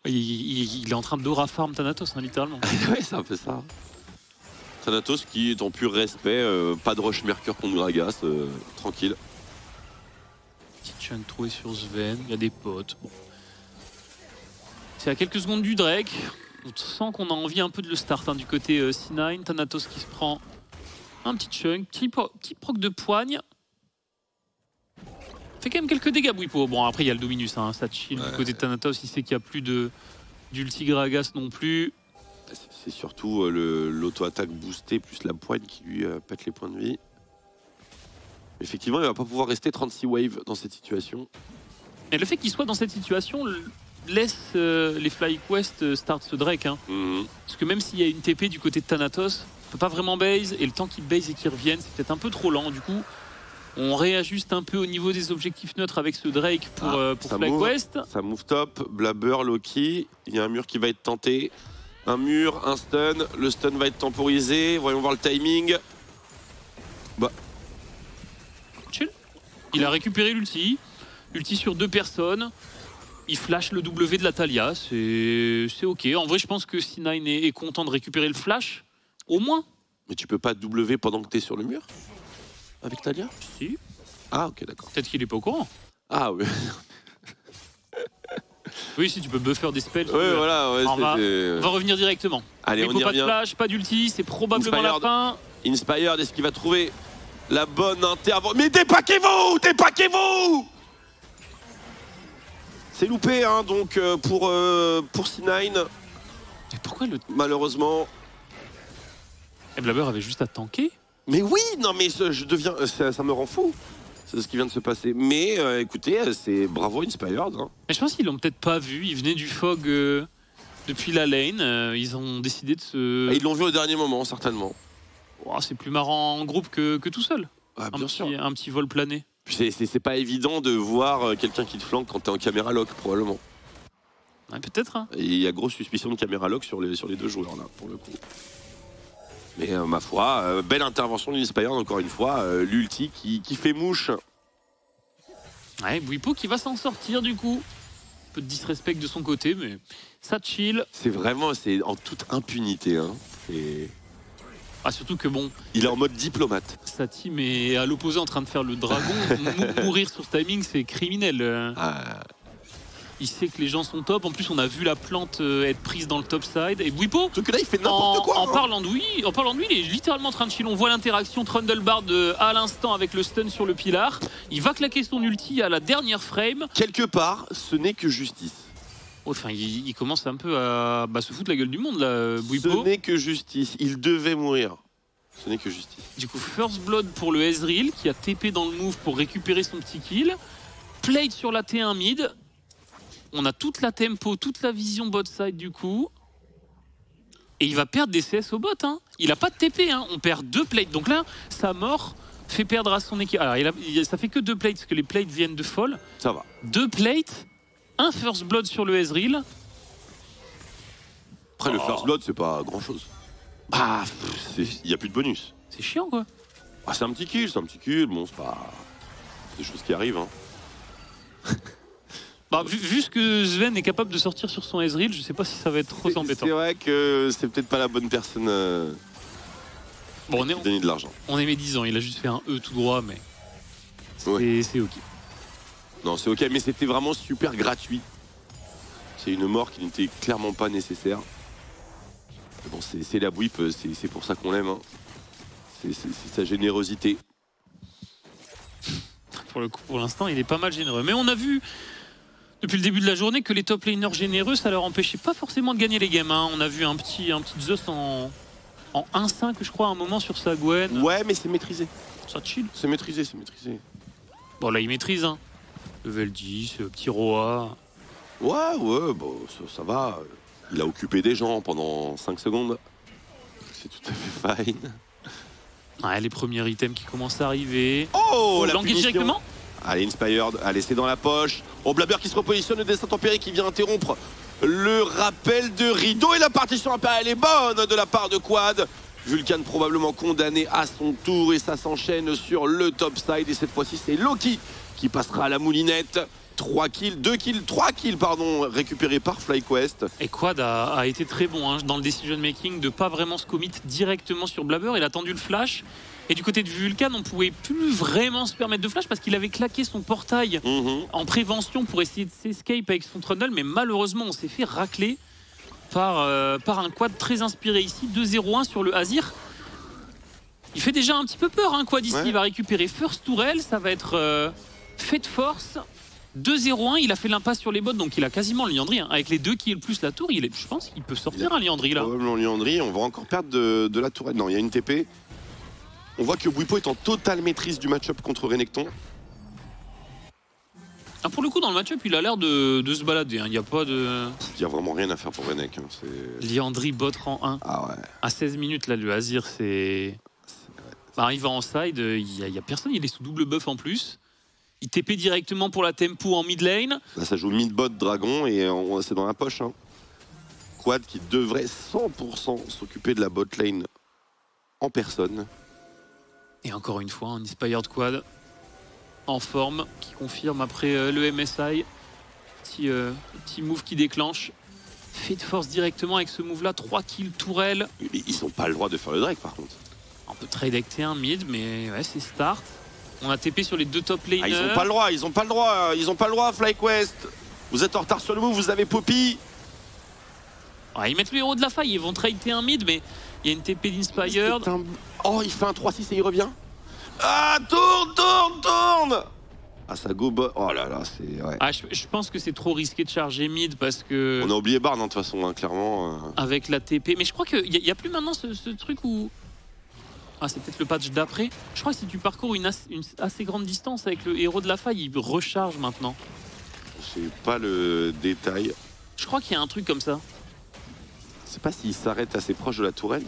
Il est en train d'aura farm Thanatos, hein, littéralement. Ouais, c'est un peu ça. Thanatos qui est en pur respect, pas de rush mercure contre Gragas, tranquille. Petit chunk trouvé sur Sven, il y a des potes. Bon. C'est à quelques secondes du Drake. On sent qu'on a envie un peu de le start hein, du côté C9. Thanatos qui se prend un petit chunk, petit proc de poigne. Fait quand même quelques dégâts Bwipo. Bon après il y a le Dominus, hein, ça chill du côté de Thanatos, il sait qu'il n'y a plus d'ulti Gragas non plus. C'est surtout l'auto-attaque boostée plus la poigne qui lui pète les points de vie. Effectivement il va pas pouvoir rester 36 waves dans cette situation. Et le fait qu'il soit dans cette situation laisse les FlyQuest start ce Drake. Hein. Parce que même s'il y a une TP du côté de Thanatos, il peut pas vraiment base, et le temps qu'il base et qu'il revienne, c'est peut-être un peu trop lent. Du coup, on réajuste un peu au niveau des objectifs neutres avec ce Drake pour FlyQuest. Ça move top, Blabber, Loki, il y a un mur qui va être tenté. Un mur, un stun, le stun va être temporisé, voyons voir le timing. Bah. Chill. Il a récupéré l'ulti sur 2 personnes. Il flash le W de la Talia, c'est ok. En vrai, je pense que C9 est content de récupérer le flash, au moins. Mais tu peux pas W pendant que t'es sur le mur avec Talia? Si. Ah ok, d'accord. Peut-être qu'il est pas au courant. Ah oui. Oui, si tu peux buffer des spells. Ouais, voilà. Ouais, on va revenir directement. Allez, mais on y pas revient. de flash, pas d'ulti, c'est probablement la fin. Inspired, est-ce qu'il va trouver la bonne intervention? Mais dépaquez-vous! Dépaquez-vous! C'est loupé, hein, donc pour C9. Mais pourquoi le... Malheureusement. Et Blabber avait juste à tanker. Mais oui, non mais je deviens, ça me rend fou. C'est ce qui vient de se passer. Mais écoutez, c'est bravo Inspired. Hein. Mais je pense qu'ils l'ont peut-être pas vu. Ils venaient du fog depuis la lane. Ils ont décidé de se... Ils l'ont vu au dernier moment, certainement. Oh, c'est plus marrant en groupe que tout seul. Ah, bien sûr. Un petit vol plané. C'est pas évident de voir quelqu'un qui te flanque quand t'es en caméra lock, probablement. Ouais, peut-être. Hein. Et il y a grosse suspicion de caméra lock sur les deux joueurs, là, pour le coup. Mais ma foi, belle intervention d'Inspired, encore une fois. L'ulti qui fait mouche. Ouais, Bwipo qui va s'en sortir, du coup. Un peu de disrespect de son côté, mais ça chill. C'est vraiment, c'est en toute impunité. Hein. Ah, surtout que bon... Il est en mode diplomate. Sa team est à l'opposé en train de faire le dragon. Mourir sur ce timing, c'est criminel. Il sait que les gens sont top. En plus, on a vu la plante être prise dans le top side. Et Bwipo, que là, il fait n'importe quoi. En parlant de lui, il est littéralement en train de chill. On voit l'interaction Trundlebard à l'instant avec le stun sur le pilar. Il va claquer son ulti à la dernière frame. Quelque part, ce n'est que justice. Enfin, il commence un peu à se foutre la gueule du monde, là, Bwipo. Ce n'est que justice. Il devait mourir. Ce n'est que justice. Du coup, first blood pour le Ezreal qui a TP dans le move pour récupérer son petit kill. Plate sur la T1 mid. On a toute la tempo, toute la vision bot side du coup. Et il va perdre des CS au bot. Hein. Il a pas de TP. Hein. On perd 2 plates. Donc là, sa mort fait perdre à son équipe. Alors, ça fait que 2 plates parce que les plates viennent de fall. Ça va. 2 plates. Un first blood sur le Ezreal. Après, le first blood, c'est pas grand chose. Ah, il n'y a plus de bonus. C'est chiant, quoi. Ah, c'est un petit kill, Bon, c'est pas des choses qui arrivent. Hein. Bah, vu ce que Sven est capable de sortir sur son Ezreal, je sais pas si ça va être trop embêtant. C'est vrai que c'est peut-être pas la bonne personne bon, qui donne de l'argent. On est médisant, il a juste fait un E tout droit, mais c'est ok. Non, c'est ok, mais c'était vraiment super gratuit. C'est une mort qui n'était clairement pas nécessaire. Mais bon, c'est la whip, c'est pour ça qu'on l'aime. Hein. C'est sa générosité. Pour le coup, pour l'instant, il est pas mal généreux. Mais on a vu depuis le début de la journée que les top laners généreux, ça leur empêchait pas forcément de gagner les games. Hein. On a vu un petit Zeus en en 1-5, je crois, à un moment sur sa Gwen. Ouais, mais c'est maîtrisé. Ça chill. C'est maîtrisé, c'est maîtrisé. Bon, là, il maîtrise. Hein. Level 10, petit Roa. Ouais, bon, ça va. Il a occupé des gens pendant 5 secondes. C'est tout à fait fine. Ouais, les premiers items qui commencent à arriver. Oh, la Language punition. directement. Allez, Inspired. Allez, c'est dans la poche. Oh, Blabber qui se repositionne. Le destin tempéré qui vient interrompre le rappel de rideau. Et la partition impériale est bonne de la part de Quad. Vulcan probablement condamné à son tour. Et ça s'enchaîne sur le top side. Et cette fois-ci, c'est Loki qui passera à la moulinette. 3 kills récupérés par FlyQuest. Et Quad a été très bon hein, dans le decision making de pas vraiment se commit directement sur Blabber. Il a attendu le flash. Et du côté de Vulcan, on pouvait plus vraiment se permettre de flash parce qu'il avait claqué son portail en prévention pour essayer de s'escape avec son Trundle. Mais malheureusement, on s'est fait racler par un Quad très inspiré ici. 2-0-1 sur le Azir. Il fait déjà un petit peu peur, hein, Quad ici. Ouais. Il va récupérer First Tourelle. Ça va être fait de force. 2-0-1, il a fait l'impasse sur les bots, donc il a quasiment le Liandry. Hein. Avec les 2 kills plus la tour, je pense qu'il peut sortir un Liandry là. Probablement Liandry, on va encore perdre de la tourelle. Non, il y a une TP. On voit que Bwipo est en totale maîtrise du match-up contre Renekton. Ah, pour le coup, dans le match-up, il a l'air de se balader. Hein. Il n'y a pas de. Il n'y a vraiment rien à faire pour Renek. Hein. Liandry bot rang 1. Ah ouais. À 16 minutes, là, le Azir, c'est. Bah, il va en side, il n'y a personne, il est sous double buff en plus. Il TP directement pour la tempo en mid lane. Là, ça joue mid-bot dragon et c'est dans la poche. Hein. Quad qui devrait 100% s'occuper de la bot lane en personne. Et encore une fois, un Inspired Quad en forme qui confirme après le MSI. Petit move qui déclenche. Fait de force directement avec ce move là. 3 kills tourelle. Mais ils n'ont pas le droit de faire le Drake par contre. On peut trade avec T1 mid, mais ouais, c'est start. On a TP sur les 2 top laners. Ah, ils ont pas le droit, FlyQuest. Vous êtes en retard sur le move, vous avez Poppy. Ouais, ils mettent le héros de la faille, ils vont trade T1 mid, mais il y a une TP d'Inspired. Oh, il fait un 3-6 et il revient. Ah, tourne. Ah, ça go bot. Oh là là, c'est... Ouais. Ah, je pense que c'est trop risqué de charger mid parce que... On a oublié Barn, hein, de toute façon, hein, clairement. Avec la TP. Mais je crois qu'il n'y a plus maintenant ce truc où... Ah, c'est peut-être le patch d'après. Je crois que si tu parcours une assez grande distance avec le héros de la faille, il recharge maintenant. Je sais pas le détail. Je crois qu'il y a un truc comme ça. Je sais pas s'il s'arrête assez proche de la tourelle.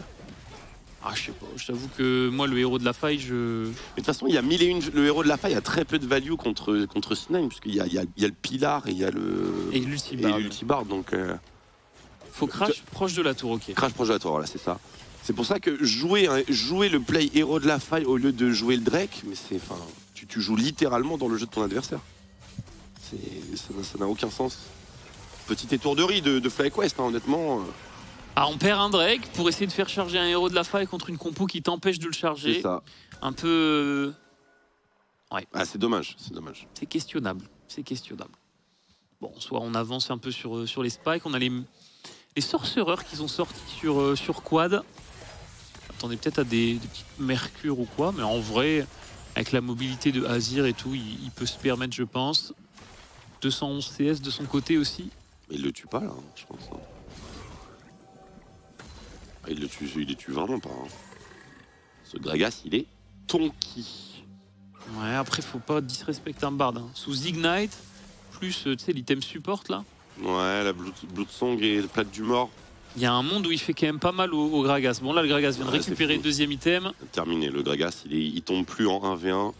Ah, je sais pas. Je t'avoue que moi, le héros de la faille, je... Mais de toute façon, il y a 1001... Le héros de la faille a très peu de value contre C9, puisqu'il y a le pilar et il y a le... Et l'ultibard. Donc... Faut crash proche de la tour, ok. Crash proche de la tour, voilà, c'est ça. C'est pour ça que jouer le play héros de la faille au lieu de jouer le Drake, mais c'est, enfin, tu joues littéralement dans le jeu de ton adversaire. Ça n'a aucun sens. Petite étourderie de FlyQuest, hein, honnêtement. Ah, on perd un Drake pour essayer de faire charger un héros de la faille contre une compo qui t'empêche de le charger. C'est ça. Un peu... Ouais. Ah, c'est dommage, C'est questionnable, Bon, soit on avance un peu sur les spikes, on a les sorcereurs qui sont sortis sur Quad. Attendez peut-être à des petites mercures ou quoi, mais en vrai, avec la mobilité de Azir et tout, il peut se permettre, je pense. 211 CS de son côté aussi. Mais il le tue pas là, je pense. Hein. Il le tue vraiment pas. Hein. Ce Gragas, il est tonky. Ouais, après, faut pas disrespecter un bard. Hein. Sous Ignite, plus, tu sais, l'item support là. Ouais, la Blood-Song et le plate du mort. Il y a un monde où il fait quand même pas mal au Gragas. Bon, là, le Gragas vient de récupérer le deuxième item. Terminé, le Gragas, il tombe plus en 1v1.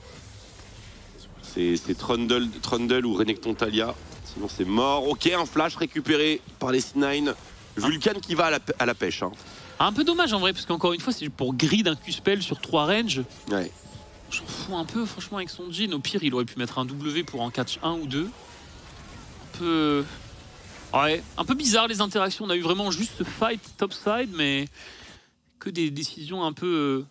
C'est Trundle ou Renekton Talia. Sinon, c'est mort. Ok, un flash récupéré par les C9. Vulcan qui va à la pêche. Hein. Un peu dommage en vrai, parce qu'encore une fois, c'est pour grid un Q-spell sur 3 ranges. Ouais. J'en fous un peu, franchement, avec son Jhin. Au pire, il aurait pu mettre un W pour en catch 1 ou 2. Un peu... Ouais, un peu bizarre les interactions. On a eu vraiment juste ce fight topside, mais que des décisions un peu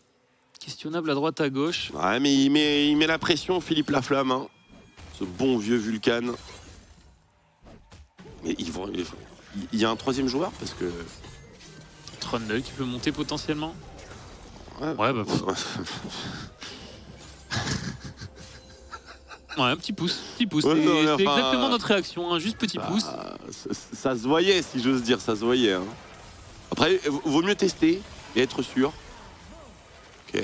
questionnables à droite à gauche. Ouais, mais il met la pression, Philippe Laflamme. Hein. Ce bon vieux Vulcan. Mais il y a un troisième joueur parce que... Trundle qui peut monter potentiellement. Ouais, bah... Ouais, un petit pouce. Ouais, c'est exactement notre réaction, hein, juste petit pouce. Ça se voyait, si j'ose dire, ça se voyait. Hein. Après, vaut mieux tester. et être sûr. Ok.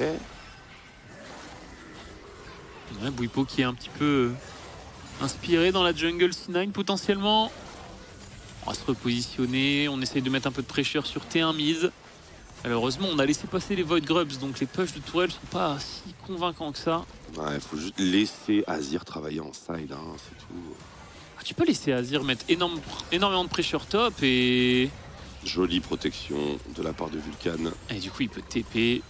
Ouais, Bwipo qui est un petit peu inspiré dans la jungle C9 potentiellement. On va se repositionner, on essaye de mettre un peu de pressure sur T1 mid. Malheureusement, on a laissé passer les Void Grubs, donc les pushs de tourelle sont pas si convaincants que ça. Ouais, faut juste laisser Azir travailler en side, hein, c'est tout. Ah, tu peux laisser Azir mettre énormément de pressure top et... Jolie protection de la part de Vulcan. Et du coup, il peut TP.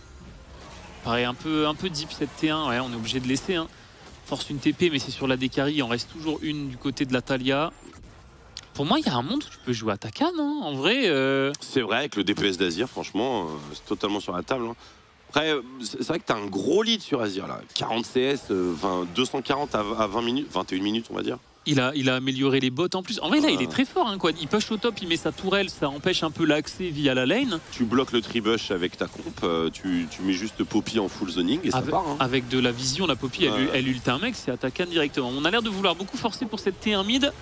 Pareil, un peu deep cette T1, ouais, on est obligé de laisser. Hein. Force une TP, mais c'est sur la Dekari, il en reste toujours une du côté de la Taliyah. Pour moi, il y a un monde où tu peux jouer à Takan, hein. En vrai. C'est vrai, avec le DPS d'Azir, franchement, c'est totalement sur la table. Hein. Après, c'est vrai que tu as un gros lead sur Azir, là. 40 CS, 240 à 20 minutes, 21 minutes, on va dire. Il a amélioré les bots en plus. En vrai, là, il est très fort. Hein, quoi. Il push au top, il met sa tourelle, ça empêche un peu l'accès via la lane. Tu bloques le tribush avec ta comp, tu mets juste Poppy en full zoning et ça part. Hein. Avec de la vision, la Poppy, elle ult un mec, c'est attaquant directement. On a l'air de vouloir beaucoup forcer pour cette T1 mid.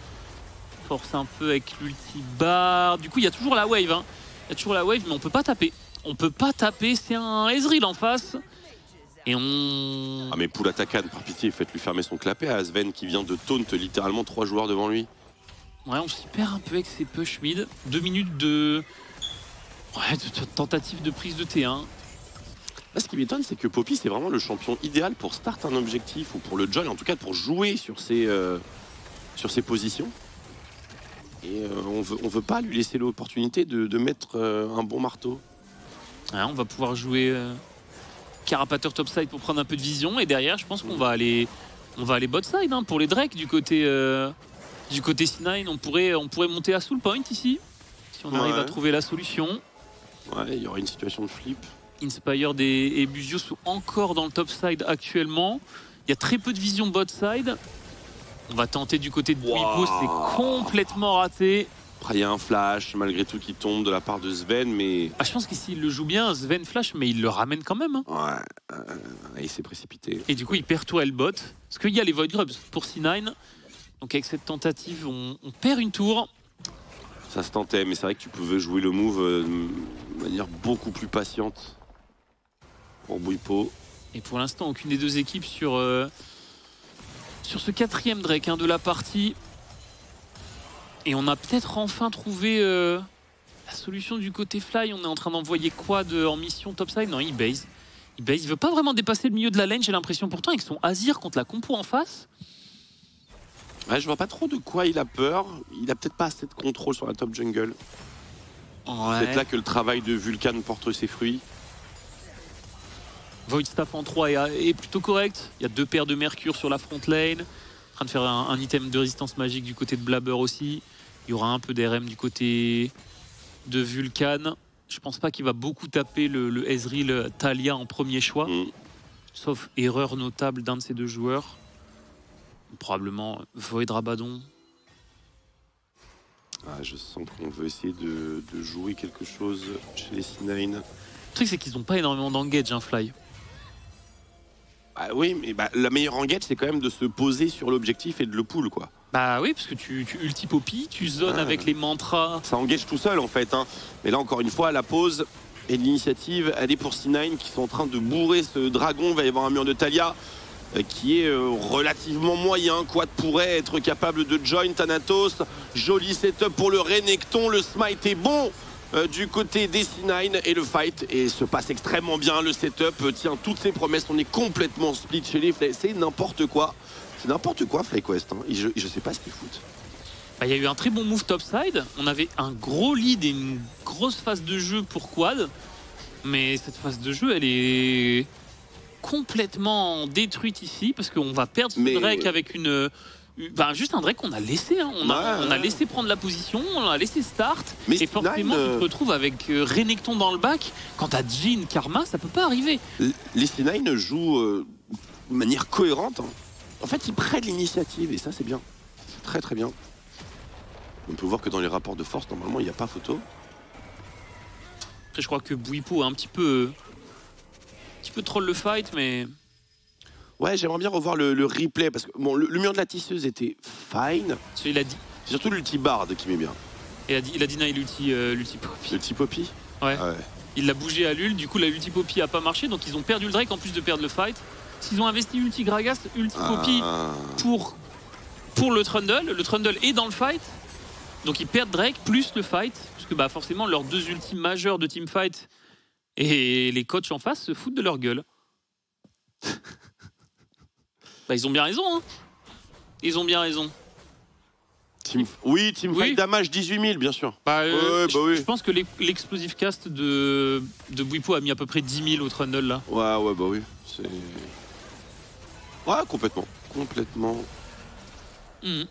Force un peu avec l'ulti bar. Du coup, il y a toujours la wave. Hein. Il y a toujours la wave, mais on peut pas taper. On peut pas taper, c'est un Ezreal en face. Et on... Ah mais pour Takan, par pitié, faites-lui fermer son clapet à Sven qui vient de taunt littéralement 3 joueurs devant lui. Ouais, on s'y perd un peu avec ses push mid. 2 minutes de... Ouais, de tentative de prise de T1. Là, ce qui m'étonne, c'est que Poppy, c'est vraiment le champion idéal pour start un objectif, ou pour le join, en tout cas pour jouer sur ses positions. Et on veut pas lui laisser l'opportunité de mettre un bon marteau. Ouais, on va pouvoir jouer... Carapateur topside pour prendre un peu de vision et derrière je pense qu'on va aller bot side hein, pour les Drake du côté C9. On pourrait monter à soul point ici si on arrive à trouver la solution. Ouais, il y aurait une situation de flip. Inspired et Buzio sont encore dans le top side actuellement. Il y a très peu de vision bot side. On va tenter du côté de Bwipo, c'est complètement raté. Après, il y a un flash malgré tout qui tombe de la part de Sven, mais... Ah, je pense que s'il le joue bien, Sven flash, mais il le ramène quand même. Hein. Ouais, il s'est précipité. Et du coup, il perd tourelle bot. Parce qu'il y a les Void Grubs pour C9. Donc avec cette tentative, on perd une tour. Ça se tentait, mais c'est vrai que tu pouvais jouer le move de manière beaucoup plus patiente pour Bwipo. Et pour l'instant, aucune des deux équipes sur ce 4e Drake hein, de la partie. Et on a peut-être enfin trouvé la solution du côté fly. On est en train d'envoyer Quad en mission topside. Non, il base. Il veut pas vraiment dépasser le milieu de la lane, j'ai l'impression. Pourtant, avec son Azir contre la compo en face. Ouais, je vois pas trop de quoi il a peur. Il a peut-être pas assez de contrôle sur la top jungle. Ouais. C'est peut-être là que le travail de Vulcan porte ses fruits. Void Staff en 3 est plutôt correct. Il y a 2 paires de Mercure sur la front lane. En train de faire un item de résistance magique du côté de Blabber aussi. Il y aura un peu d'RM du côté de Vulcan. Je pense pas qu'il va beaucoup taper le Ezreal Taliyah en premier choix. Sauf erreur notable d'un de ces deux joueurs. Probablement Void Rabadon. Ah, je sens qu'on veut essayer de jouer quelque chose chez les C9. Le truc c'est qu'ils n'ont pas énormément d'engage, hein, Fly. Ah oui, mais la meilleure engage, c'est quand même de se poser sur l'objectif et de le pull, quoi. Bah oui, parce que tu ulti Poppy, tu zones avec les mantras. Ça engage tout seul, en fait. Hein. Mais là, encore une fois, la pause et l'initiative, elle est pour C9 qui sont en train de bourrer ce dragon. Il va y avoir un mur de Taliyah qui est relativement moyen. Quad pourrait être capable de join Thanatos. Joli setup pour le Renekton. Le smite est bon du côté des C9 et le fight et se passe extrêmement bien. Le setup tient toutes ses promesses. On est complètement split chez les Fly. C'est n'importe quoi. C'est n'importe quoi, FlyQuest. Hein. Je sais pas ce qu'ils foutent. Il y a eu un très bon move topside. On avait un gros lead et une grosse phase de jeu pour Quad. Mais cette phase de jeu, elle est complètement détruite ici parce qu'on va perdre ce Drake avec juste un Drake qu'on a laissé. Hein. On a laissé prendre la position, on a laissé start. Mais et forcément, tu te retrouves avec Renekton dans le back. Quand t'as Jhin, Karma, ça peut pas arriver. Les C9 jouent de manière cohérente. Hein. En fait, ils prennent l'initiative et ça, c'est bien. C'est très très bien. On peut voir que dans les rapports de force, normalement, il n'y a pas photo. Après, je crois que Bwipo a un petit peu troll le fight, mais... Ouais, j'aimerais bien revoir le replay, parce que bon, le mur de la tisseuse était fine. Il a dit. C'est surtout l'ulti Bard qui met bien. Il a deny l'ulti Poppy. L'ulti Poppy ? Ouais. Il l'a bougé à l'ult, du coup la ulti Poppy a pas marché, donc ils ont perdu le Drake en plus de perdre le fight. S'ils ont investi ulti Gragas, ulti Poppy pour le Trundle est dans le fight, donc ils perdent Drake plus le fight, parce que bah, forcément leurs deux ultis majeurs de teamfight et les coachs en face se foutent de leur gueule. Bah, ils ont bien raison, hein. Ils ont bien raison. Teamfight damage 18 000, bien sûr. Bah, je pense que l'explosive cast de Bwipo a mis à peu près 10 000 au Trundle là. Ouais, bah oui. Ouais, complètement.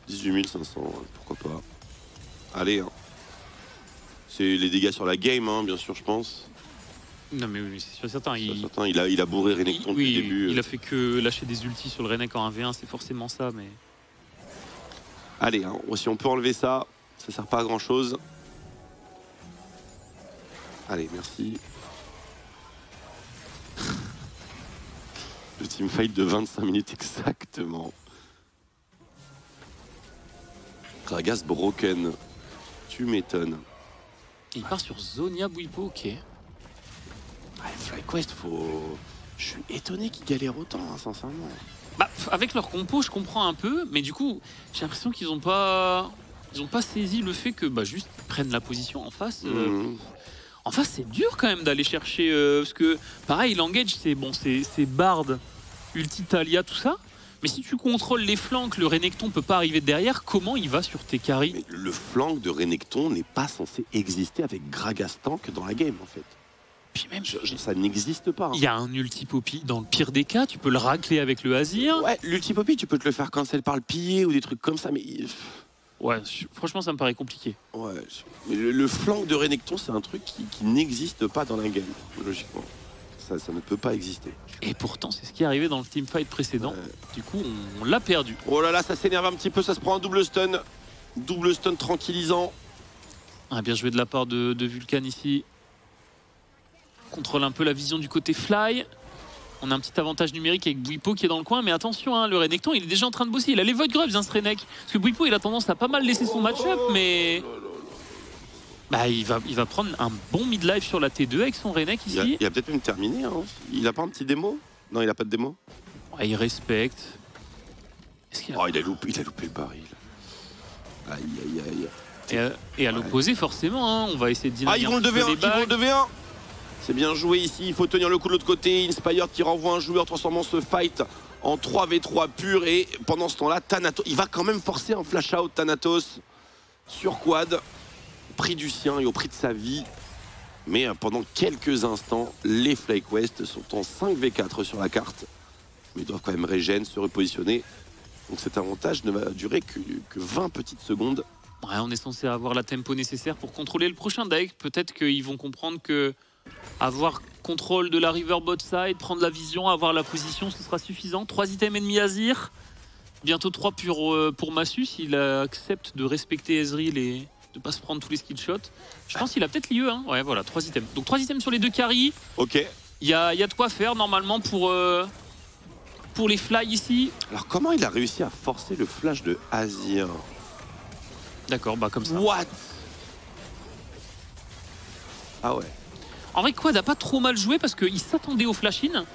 18 500, pourquoi pas. Allez, hein. C'est les dégâts sur la game, hein, bien sûr, je pense. Non mais oui, c'est sûr certain. Il a bourré Renekton depuis le début. Il a fait que lâcher des ultis sur le Renek en 1v1, c'est forcément ça, mais... Allez, hein, si on peut enlever ça, ça sert pas à grand chose. Allez, merci. Le teamfight de 25 minutes exactement. Gragas broken. Tu m'étonnes. Il part sur Zhonya Bwipo, ok. Ouais, FlyQuest, je suis étonné qu'ils galèrent autant, hein, sincèrement. Bah, avec leur compo, je comprends un peu, mais du coup, j'ai l'impression qu'ils ont pas saisi le fait que bah, juste ils prennent la position en face. En face, c'est dur quand même d'aller chercher, parce que pareil, l'engage, c'est bon, c'est Bard, ulti Talia, tout ça. Mais si tu contrôles les flancs, le Renekton peut pas arriver derrière, comment il va sur tes carries? Mais le flank de Renekton n'est pas censé exister avec Gragas tank dans la game, en fait. Puis même, ça n'existe pas. Il y a un ulti Poppy, dans le pire des cas, tu peux le racler avec le Azir. Ouais, l'ulti Poppy, tu peux te le faire cancel par le pilier ou des trucs comme ça, mais... Ouais, franchement, ça me paraît compliqué. Ouais, mais le flank de Renekton, c'est un truc qui n'existe pas dans la game, logiquement. Ça ne peut pas exister. Et pourtant, c'est ce qui est arrivé dans le teamfight précédent. Du coup, on l'a perdu. Oh là là, ça s'énerve un petit peu, ça se prend un double stun. Double stun tranquillisant. Ah, bien joué de la part de Vulcan ici. Contrôle un peu la vision du côté Fly. On a un petit avantage numérique avec Bwipo qui est dans le coin, mais attention, hein, le Renekton, il est déjà en train de bosser. Il a les Void Grubs, hein, ce Renek. Parce que Bwipo, il a tendance à pas mal laisser son match-up, mais... Bah, il va prendre un bon mid-life sur la T2 avec son Renek ici. Il a peut-être même terminé, hein. Il a pas un petit démo? Non, il a pas de démo. Ouais, il respecte. Il a loupé le baril. Aïe. Et à l'opposé, forcément, hein, on va essayer de dynamiser. Ils vont le 2v1, C'est bien joué ici, il faut tenir le coup de l'autre côté. Inspired qui renvoie un joueur transformant ce fight en 3v3 pur. Et pendant ce temps-là, Thanatos, il va quand même forcer un flash out, Thanatos, sur quad. Au prix du sien et au prix de sa vie. Mais pendant quelques instants, les FlyQuest sont en 5v4 sur la carte. Mais ils doivent quand même régène, se repositionner. Donc cet avantage ne va durer que 20 petites secondes. Ouais, on est censé avoir la tempo nécessaire pour contrôler le prochain deck. Peut-être qu'ils vont comprendre que avoir contrôle de la river bot side, prendre la vision, avoir la position, ce sera suffisant. 3 items ennemis Azir. Bientôt 3 pour Massus. Il accepte de respecter Ezreal et de pas se prendre tous les skill shots. Je pense qu'il a peut-être l'IE. Hein. Ouais, voilà, 3 items. Donc 3 items sur les 2 carries. Ok. Il y a de quoi faire normalement pour les fly ici. Alors comment il a réussi à forcer le flash de Azir? D'accord, bah comme ça. What? Ah ouais. En vrai, Quad a pas trop mal joué parce qu'il s'attendait au flash-in.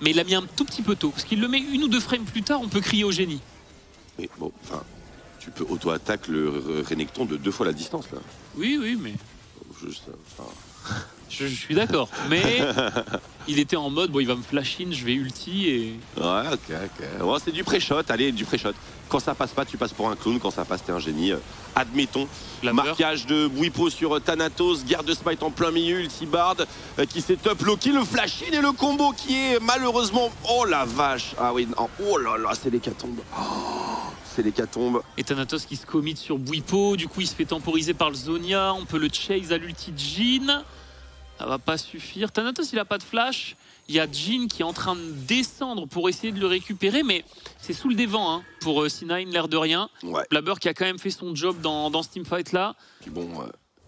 Mais il a mis un tout petit peu tôt. Parce qu'il le met 1 ou 2 frames plus tard, on peut crier au génie. Mais bon, enfin, tu peux auto-attaque le Renekton de 2 fois la distance là. Oui, mais... Juste, je suis d'accord. Mais il était en mode, bon, il va me flash-in, je vais ulti et... Ouais, ok. Bon, c'est du pré-shot, allez, du pré-shot. Quand ça passe pas, tu passes pour un clown. Quand ça passe, t'es un génie. Admettons. Marquage de Bwipo sur Thanatos. Garde de smite en plein milieu. Ultibard qui s'est up Loki. Le flash-in et le combo qui est malheureusement... Oh la vache. Ah oui, non. Oh là là, c'est l'hécatombe. C'est l'hécatombe. Et Thanatos qui se commit sur Bwipo. Du coup, il se fait temporiser par le Zhonya. On peut le chase à l'ulti Jhin. Ça va pas suffire. Thanatos, il a pas de flash. Il y a Jhin qui est en train de descendre pour essayer de le récupérer, mais c'est sous le dévent hein, pour C9, l'air de rien. Ouais. Blabber qui a quand même fait son job dans ce teamfight là. Puis bon,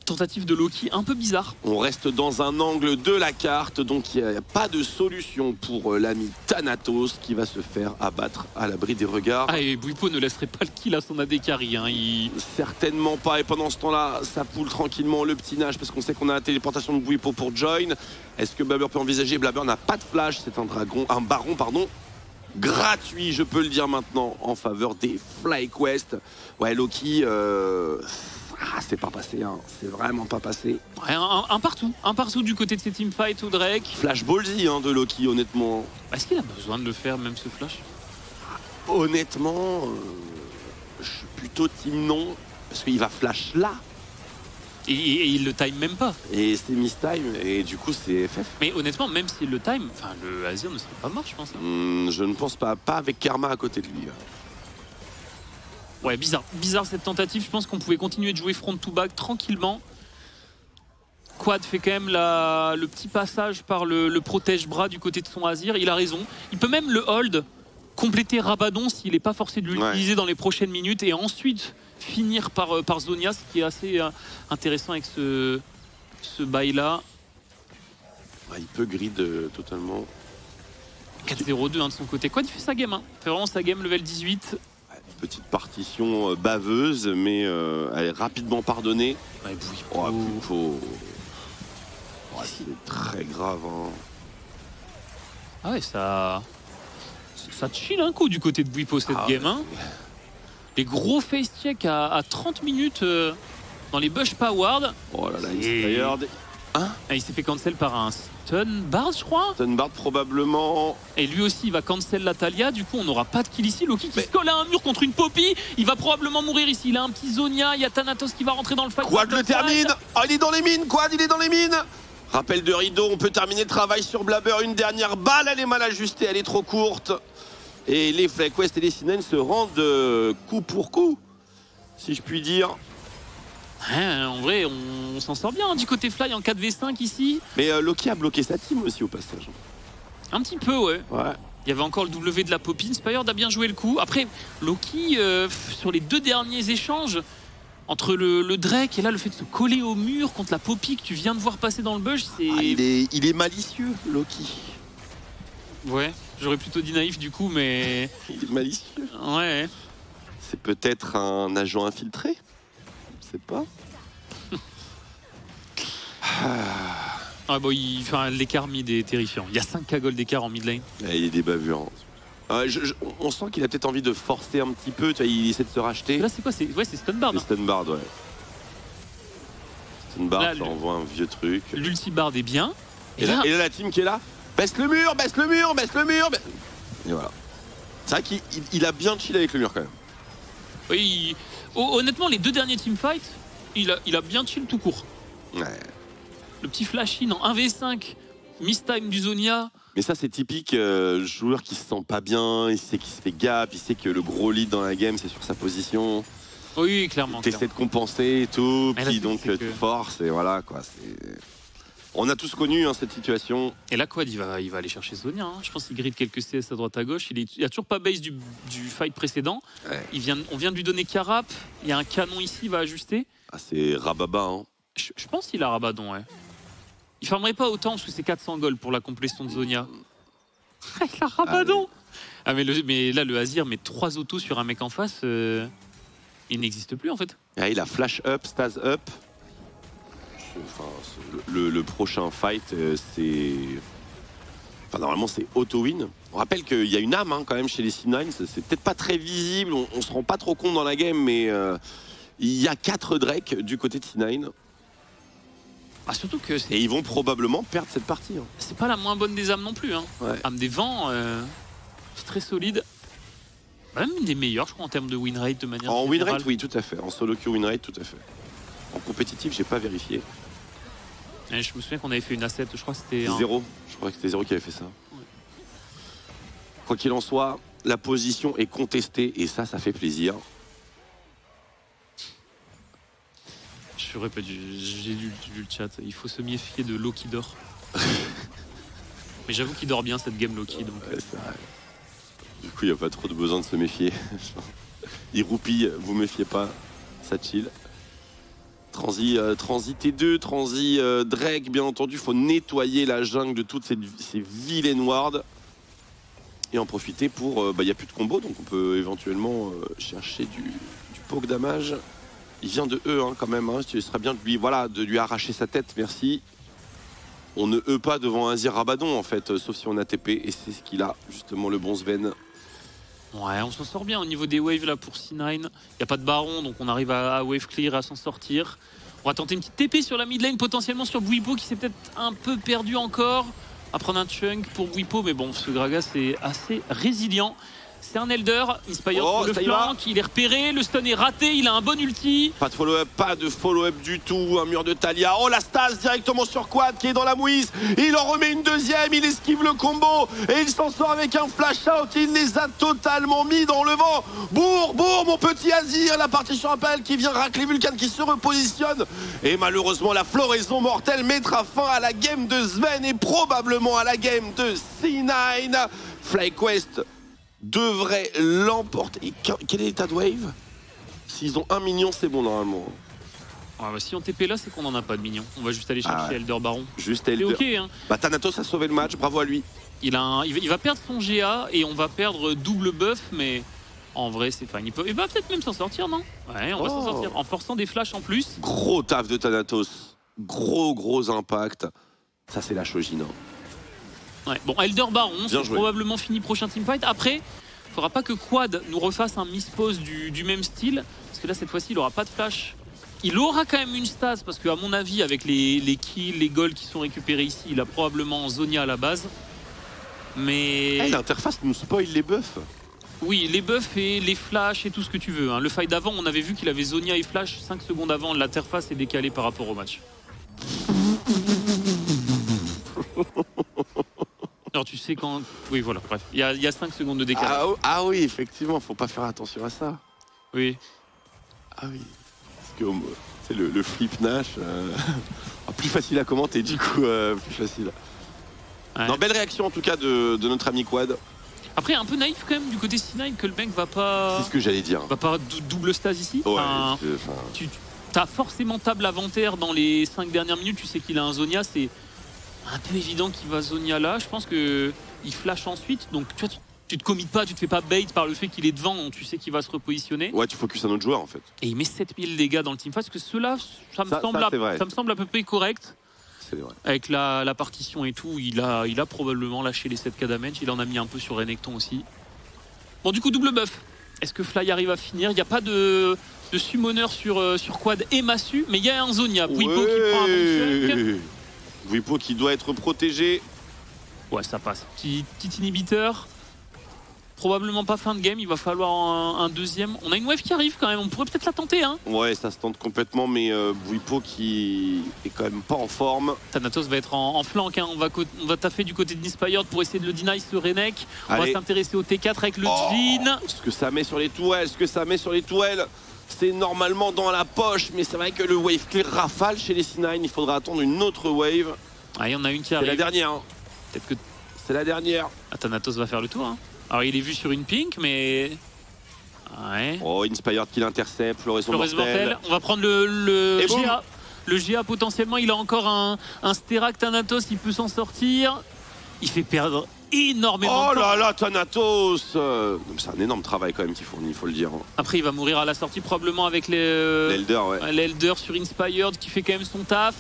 Tentative de Loki un peu bizarre. On reste dans un angle de la carte, donc il n'y a pas de solution pour l'ami Thanatos qui va se faire abattre à l'abri des regards. Ah, et Bwipo ne laisserait pas le kill à son AD carry. Hein. Certainement pas, et pendant ce temps-là, ça poule tranquillement le petit nage parce qu'on sait qu'on a la téléportation de Bwipo pour join. Est-ce que Blabber peut envisager? Blabber n'a pas de flash, c'est un baron, pardon. Gratuit, je peux le dire maintenant, en faveur des FlyQuest. Ouais, Loki, c'est pas passé, hein. C'est vraiment pas passé. Ouais, un partout du côté de ces teamfights ou Drake. Flash ballsy hein, de Loki, honnêtement. Est-ce qu'il a besoin de le faire, même ce flash? Honnêtement, je suis plutôt team non, parce qu'il va flash là. Et il le time même pas. Et c'est miss-time, et du coup c'est FF. Mais honnêtement, même s'il le time, le Azir ne serait pas mort, je pense. Je ne pense pas, pas avec Karma à côté de lui. Ouais, bizarre cette tentative. Je pense qu'on pouvait continuer de jouer front to back tranquillement. Quad fait quand même le petit passage par le protège-bras du côté de son Azir. Il a raison. Il peut même le hold, compléter Rabadon s'il n'est pas forcé de l'utiliser dans les prochaines minutes et ensuite finir par Zhonya, ce qui est assez intéressant avec ce bail-là. Ouais, il peut grid totalement. 4-0-2 de son côté. Quad il fait sa game. Hein. Il fait vraiment sa game level 18. Petite partition baveuse, mais elle est rapidement pardonnée. Ouais, Bwipo. C'est très grave. Hein. Ah ouais, ça chill un coup du côté de Bwipo cette game. Hein. Les gros face check à 30 minutes dans les Bush Powered. Oh là là, il s'est tired. Hein, il s'est fait cancel par un Stun Bard, je crois. Stun Bard probablement. Et lui aussi, il va cancel la Talia. Du coup, on n'aura pas de kill ici. Loki qui se colle à un mur contre une Poppy. Il va probablement mourir ici. Il a un petit Zhonya. Il y a Thanatos qui va rentrer dans le fight. Quad le termine. Oh, il est dans les mines. Quad, il est dans les mines. Rappel de rideau. On peut terminer le travail sur Blabber. Une dernière balle. Elle est mal ajustée. Elle est trop courte. Et les FlyQuest et les Sinane se rendent coup pour coup, si je puis dire. Ouais, en vrai, on s'en sort bien hein, du côté Fly en 4v5 ici. Mais Loki a bloqué sa team aussi au passage. Un petit peu, ouais. Ouais. Il y avait encore le W de la Poppy. Spire a bien joué le coup. Après, Loki, sur les deux derniers échanges, entre le Drake et là, le fait de se coller au mur contre la Poppy que tu viens de voir passer dans le bush, c'est... il est malicieux, Loki. Ouais, j'aurais plutôt dit naïf du coup, mais... Il est malicieux. Ouais. C'est peut-être un agent infiltré. Je sais pas. Bon, l'écart mid est terrifiant. Il y a 5 cagoles d'écart en mid lane. Il est des bavures. On sent qu'il a peut-être envie de forcer un petit peu. Tu vois, il essaie de se racheter. Là, c'est quoi? C'est Stun Bard. C'est Stun Bard, ouais. Stun Bard, ça envoie un vieux truc. L'ulti Bard est bien. Et là, la team qui est là. Baisse le mur, baisse le mur, baisse le mur. Et voilà. C'est vrai qu'il a bien chill avec le mur quand même. Oui, honnêtement, les deux derniers teamfights, il a bien chill tout court. Ouais. Le petit flash-in en 1v5, miss-time du Zhonya. Mais ça, c'est typique joueur qui se sent pas bien, il sait qu'il se fait gap, il sait que le gros lead dans la game, c'est sur sa position. Oui, clairement. T'essaies de compenser et tout, mais puis là, donc tu forces, et voilà quoi. On a tous connu hein, cette situation. Et là, Quad, il va aller chercher Zhonya. Hein. Je pense qu'il grid quelques CS à droite à gauche. Il a toujours pas base du fight précédent. Ouais. On vient de lui donner Carap. Il y a un canon ici, il va ajuster. Ah, c'est Rababa. Hein. Je pense qu'il a Rabadon, ouais. Il farmerait pas autant parce que c'est 400 gold pour la complétion de Zhonya. Il a Rabadon. Mais là, le Azir met 3 autos sur un mec en face. Il n'existe plus en fait. Ah, il a flash up, stase up. Enfin, le prochain fight, c'est... Enfin, normalement, c'est auto-win. On rappelle qu'il y a une âme hein, quand même chez les C9. C'est peut-être pas très visible, on se rend pas trop compte dans la game, mais il y a 4 Drake du côté de C9. Ah, surtout que et ils vont probablement perdre cette partie. Hein. C'est pas la moins bonne des âmes non plus. Hein. Ouais. Âme des vents, c'est très solide. Même une des meilleures, je crois, en termes de win rate de manière en générale. Win rate, oui, tout à fait. En solo queue win rate, tout à fait. En compétitif, j'ai pas vérifié. Et je me souviens qu'on avait fait une asset, je crois que c'était... Zéro. Je crois que c'était Zéro qui avait fait ça. Ouais. Quoi qu'il en soit, la position est contestée et ça fait plaisir. J'aurais pas dû... J'ai lu le chat. Il faut se méfier de Loki dort. Mais j'avoue qu'il dort bien cette game Loki. Donc... Ouais, c'est vrai. Du coup, il n'y a pas trop de besoin de se méfier. Il roupille, vous méfiez pas, ça chill. Transi T2, Transi Drake, bien entendu. Il faut nettoyer la jungle de toutes ces vilaines wards. Et en profiter pour... il n'y a plus de combo, donc on peut éventuellement chercher du poke damage. Il vient de E quand même, hein. Ce serait bien de lui arracher sa tête, merci. On ne E pas devant un Azir Rabadon en fait, sauf si on a TP, et c'est ce qu'il a, justement, le bon Sven. Ouais, on s'en sort bien au niveau des waves là pour C9. Il n'y a pas de baron, donc on arrive à wave clear, à s'en sortir. On va tenter une petite TP sur la mid lane, potentiellement sur Bwipo qui s'est peut-être un peu perdu encore. À prendre un chunk pour Bwipo, mais bon, ce Gragas est assez résilient. C'est un Elder, Inspire pour le flank, il est repéré, le stun est raté, il a un bon ulti. Pas de follow-up du tout, un mur de Talia. Oh, la stase directement sur Quad qui est dans la mouise. Il en remet une deuxième, il esquive le combo et il s'en sort avec un flash out. Il les a totalement mis dans le vent. Bourre, mon petit Azir, la partition appel qui vient racler Vulcan qui se repositionne. Et malheureusement, la floraison mortelle mettra fin à la game de Sven et probablement à la game de C9. FlyQuest devrait l'emporter. Quel est l'état de wave? S'ils ont un minion, c'est bon normalement. Ouais, si on TP là, c'est qu'on n'en a pas de minion. On va juste aller chercher Elder Baron. Juste Elder. C'est ok, hein. Thanatos a sauvé le match, bravo à lui. Il va perdre son GA et on va perdre double buff, mais en vrai c'est fine. Il va peut-être même s'en sortir, non? Ouais, on va s'en sortir en forçant des flashs en plus. Gros taf de Thanatos. Gros impact. Ça c'est la Shojin. Ouais, bon, Elder Baron, c'est probablement fini prochain teamfight. Après, il faudra pas que Quad nous refasse un mispose du même style, parce que là, cette fois-ci, il aura pas de flash. Il aura quand même une stase, parce qu'à mon avis, avec les kills, les golds qui sont récupérés ici, il a probablement Zhonya à la base. Mais... l'interface nous spoil les buffs. Oui, les buffs et les flashs et tout ce que tu veux. Hein. Le fight d'avant, on avait vu qu'il avait Zhonya et flash 5 secondes avant. L'interface est décalée par rapport au match. Alors tu sais quand... Oui voilà, bref, il y a 5 secondes de décalage. Ah oui, effectivement, faut pas faire attention à ça. Oui. Ah oui, parce que c'est le flip Nash, plus facile à commenter du coup, plus facile. Ouais. Non, belle réaction en tout cas de notre ami Quad. Après un peu naïf quand même du côté C9 que le mec va pas... C'est ce que j'allais dire. Va pas double stase ici. Ouais, tu as forcément table inventaire dans les 5 dernières minutes, tu sais qu'il a un Zhonya, c'est... un peu évident qu'il va Zhonya là, je pense qu'il flash ensuite, donc tu vois, tu te commites pas, tu te fais pas bait par le fait qu'il est devant, tu sais qu'il va se repositionner. Ouais, tu focuses un autre joueur en fait. Et il met 7000 dégâts dans le teamfight, parce que ceux-là, ça me semble à peu près correct. C'est vrai. Avec la partition et tout, il a probablement lâché les 7k damage, il en a mis un peu sur Renekton aussi. Bon, du coup, double buff. Est-ce que Fly arrive à finir? Il n'y a pas de summoner sur Quad et Massu, mais il y a un Zhonya. Bwipo qui prend un bon chunk. Bwipo qui doit être protégé. Ouais, ça passe. Petit inhibiteur. Probablement pas fin de game, il va falloir un deuxième. On a une wave qui arrive quand même, on pourrait peut-être la tenter. Hein. Ouais, ça se tente complètement, mais Bwipo qui est quand même pas en forme. Thanatos va être en flank, hein. On va taffer du côté de Inspired pour essayer de le deny ce Renek. On va s'intéresser au T4 avec le Jhin. Ce que ça met sur les tourelles, c'est normalement dans la poche, mais c'est vrai que le wave clear rafale chez les C9, il faudra attendre une autre wave. Ah, il y en a une qui arrive. C'est la dernière. Hein. Peut-être que... C'est la dernière. Ah, Thanatos va faire le tour. Hein. Alors il est vu sur une pink, mais... Ouais. Oh, Inspired qui l'intercepte, floraison mortelle. On va prendre le GA. Le GA potentiellement, il a encore un Sterak Thanatos, il peut s'en sortir. Il fait perdre énormément de temps. Oh là là, Thanatos. C'est un énorme travail quand même qu'il fournit, il faut le dire. Après il va mourir à la sortie probablement avec l'Elder sur Inspired qui fait quand même son taf.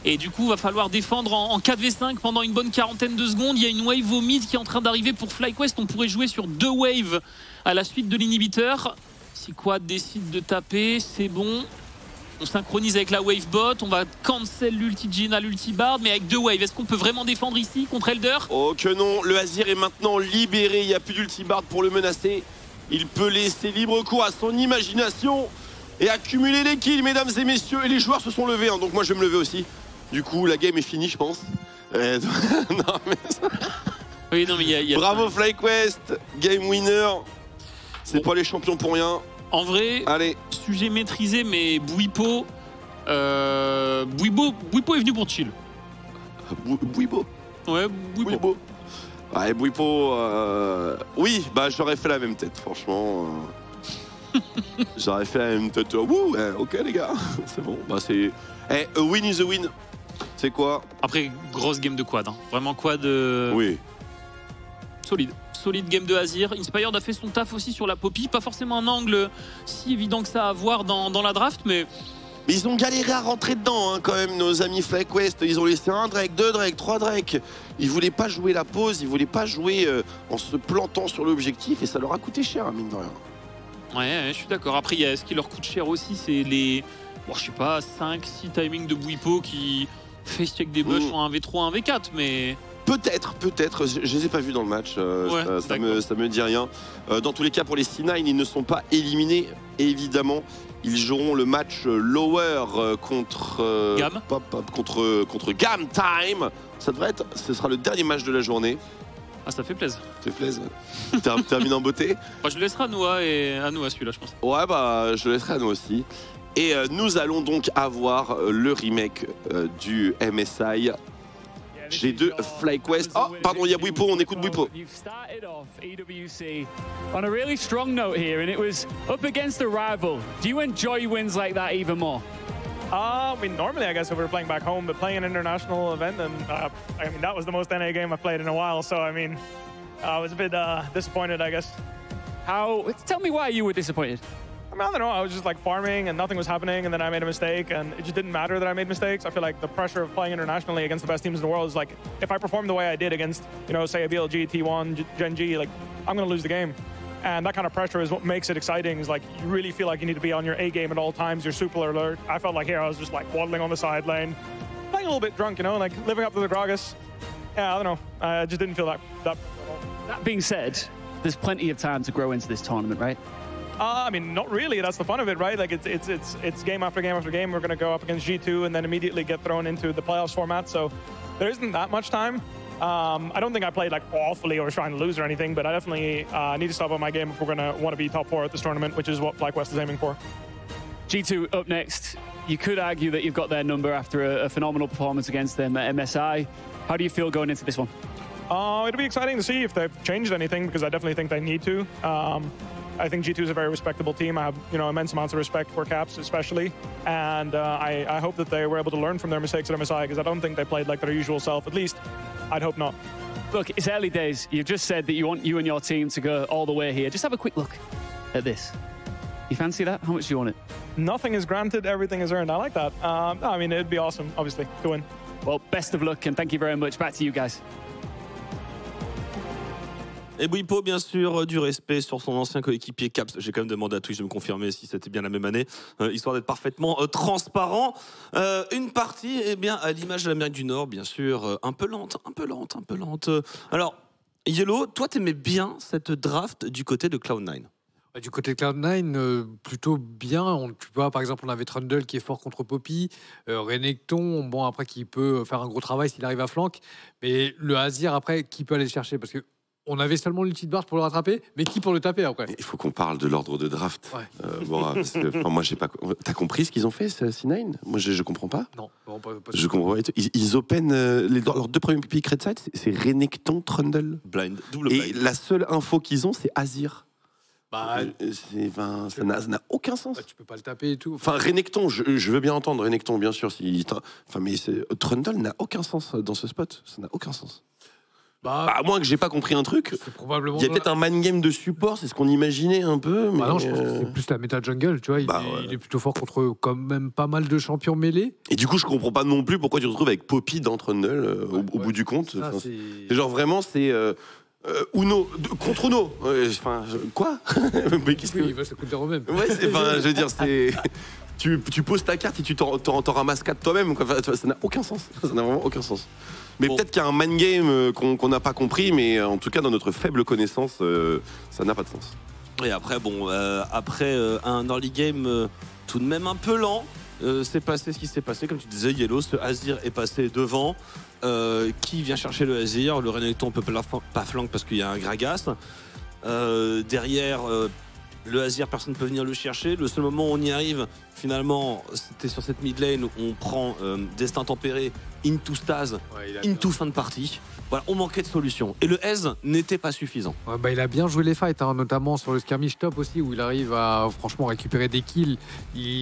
Et du coup, il va falloir défendre en 4v5 pendant une bonne quarantaine de secondes. Il y a une wave au mid qui est en train d'arriver pour FlyQuest. On pourrait jouer sur 2 waves à la suite de l'inhibiteur. Si Quad décide de taper, c'est bon. On synchronise avec la wave bot. On va cancel l'ulti Jhin à l'ulti Bard. Mais avec 2 waves, est-ce qu'on peut vraiment défendre ici contre Elder? Oh que non, le Azir est maintenant libéré. Il n'y a plus d'ulti Bard pour le menacer. Il peut laisser libre cours à son imagination et accumuler les kills, mesdames et messieurs. Et les joueurs se sont levés, hein, donc moi je vais me lever aussi. Du coup, la game est finie, je pense. Non, mais... Oui, non, mais y a... Bravo FlyQuest, game winner. C'est pas les champions pour rien. En vrai, allez. Sujet maîtrisé, mais Bwipo est venu pour chill. Bwipo. Ouais, Bwipo. Ouais, Bwipo, oui, bah j'aurais fait la même tête, franchement. J'aurais fait la même tête. Wouh, ok les gars, c'est bon. Bah c'est. A win is a win. C'est quoi? Après, grosse game de quad. Hein. Vraiment quad. Oui. Solide. Solide game de Azir. Inspired a fait son taf aussi sur la Poppy. Pas forcément un angle si évident que ça à voir dans la draft, mais. Mais ils ont galéré à rentrer dedans, hein, quand même, nos amis FlyQuest. Ils ont laissé un Drake, 2 Drake, 3 Drake. Ils voulaient pas jouer la pause, ils voulaient pas jouer en se plantant sur l'objectif, et ça leur a coûté cher, mine de rien. Ouais, je suis d'accord. Après, ce qui leur coûte cher aussi, c'est les, je sais pas, 5-6 timings de Bwipo qui face check des bush en 1v3, 1v4, mais. Peut-être, je les ai pas vus dans le match, ça me dit rien. Dans tous les cas, pour les C9, ils ne sont pas éliminés, évidemment. Ils joueront le match lower contre Gam. contre Gam Time. Ce sera le dernier match de la journée. Ah, ça fait plaisir. Ça fait plaisir. Termine en beauté. Moi, je laisserai à Noah celui-là, je pense. Ouais, bah, je laisserai à nous aussi. Et nous allons donc avoir le remake du MSI. G2 FlyQuest. Oh, pardon, il y a Bwipo, on écoute Bwipo. You've started off EWC on a really strong note here, and it was up against a rival. Do you enjoy wins like that even more? I mean, normally I guess if we were playing back home, but playing an international event, and I mean, that was the most NA game I've played in a while, so I mean, I was a bit disappointed, I guess. Tell me why you were disappointed. I mean, I don't know, I was just like farming and nothing was happening, and then I made a mistake, and it just didn't matter that I made mistakes. I feel like the pressure of playing internationally against the best teams in the world is like, if I perform the way I did against, you know, say a BLG, T1, Gen G, like, I'm gonna lose the game. And that kind of pressure is what makes it exciting, is like, you really feel like you need to be on your A game at all times, you're super alert. I felt like here I was just like waddling on the side lane, playing a little bit drunk, you know, like living up to the Gragas. Yeah, I don't know, I just didn't feel that. That being said, there's plenty of time to grow into this tournament, right? I mean, not really. That's the fun of it, right? Like, it's game after game after game. We're going to go up against G2 and then immediately get thrown into the playoffs format. So there isn't that much time. I don't think I played like awfully or was trying to lose or anything, but I definitely need to step up my game if we're going to want to be top 4 at this tournament, which is what FlyQuest is aiming for. G2 up next. You could argue that you've got their number after a phenomenal performance against them at MSI. How do you feel going into this one? It'll be exciting to see if they've changed anything, because I definitely think they need to. I think G2 is a very respectable team. I have, you know, immense amounts of respect for Caps, especially, and I hope that they were able to learn from their mistakes at MSI, because I don't think they played like their usual self. At least, I'd hope not. Look, it's early days. You've just said that you want you and your team to go all the way here. Just have a quick look at this. You fancy that? How much do you want it? Nothing is granted, everything is earned. I like that. I mean, it'd be awesome, obviously, to win. Well, best of luck, and thank you very much. Back to you guys. Et Bwipo, bien sûr, du respect sur son ancien coéquipier Caps. J'ai quand même demandé à Twitch de me confirmer si c'était bien la même année, histoire d'être parfaitement transparent. Une partie, eh bien, à l'image de l'Amérique du Nord, bien sûr, un peu lente. Alors, Yellow, toi, t'aimais bien cette draft du côté de Cloud9? Du côté de Cloud9, plutôt bien. Tu vois, par exemple, on avait Trundle qui est fort contre Poppy, Renekton, bon, après, qui peut faire un gros travail s'il arrive à flank. Mais le Azir, après, qui peut aller le chercher? Parce que on avait seulement l'ulti de Barge pour le rattraper, mais qui pour le taper après? Il faut qu'on parle de l'ordre de draft. Ouais. Parce que, moi, j'ai pas. T'as compris ce qu'ils ont fait, C9? Moi, je comprends pas. Non, pas je comprends pas. Ils open leurs 2 premiers pick red side, c'est Renekton, Trundle. Blind, double blind. Et la seule info qu'ils ont, c'est Azir. Bah, ça n'a aucun sens. Bah, tu peux pas le taper et tout. Enfin, Renekton, je veux bien entendre Renekton, bien sûr. Mais Trundle n'a aucun sens dans ce spot. Ça n'a aucun sens. À moins que j'ai pas compris un truc. Il y a peut-être un man game de support, c'est ce qu'on imaginait un peu. Mais non, je pense que c'est plus la méta jungle, tu vois. Il est plutôt fort contre quand même pas mal de champions mêlés. Et du coup, je comprends pas non plus pourquoi tu te retrouves avec Poppy dans Trundle au bout du compte. C'est genre vraiment, c'est Uno contre Uno. Quoi? Mais qu'est-ce que... il va se coûter au même. Ouais, je veux dire, c'est... Tu poses ta carte et tu t'en ramasses 4 toi-même. Ça n'a aucun sens. Ça n'a vraiment aucun sens. Mais peut-être qu'il y a un man game qu'on n'a pas compris, mais en tout cas, dans notre faible connaissance, ça n'a pas de sens. Et après, après un early game tout de même un peu lent, c'est passé ce qui s'est passé. Comme tu disais, Yellow, ce Azir est passé devant. Qui vient chercher le Azir? Le Renekton peut pas flank parce qu'il y a un Gragas. Derrière, Le Azir, personne ne peut venir le chercher. Le seul moment où on y arrive, finalement, c'était sur cette mid lane où on prend Destin Tempéré, into Staz, into fin de partie. Voilà, on manquait de solutions. Et le Ez n'était pas suffisant. Ouais, bah, il a bien joué les fights, hein, notamment sur le skirmish top aussi, où il arrive à franchement récupérer des kills.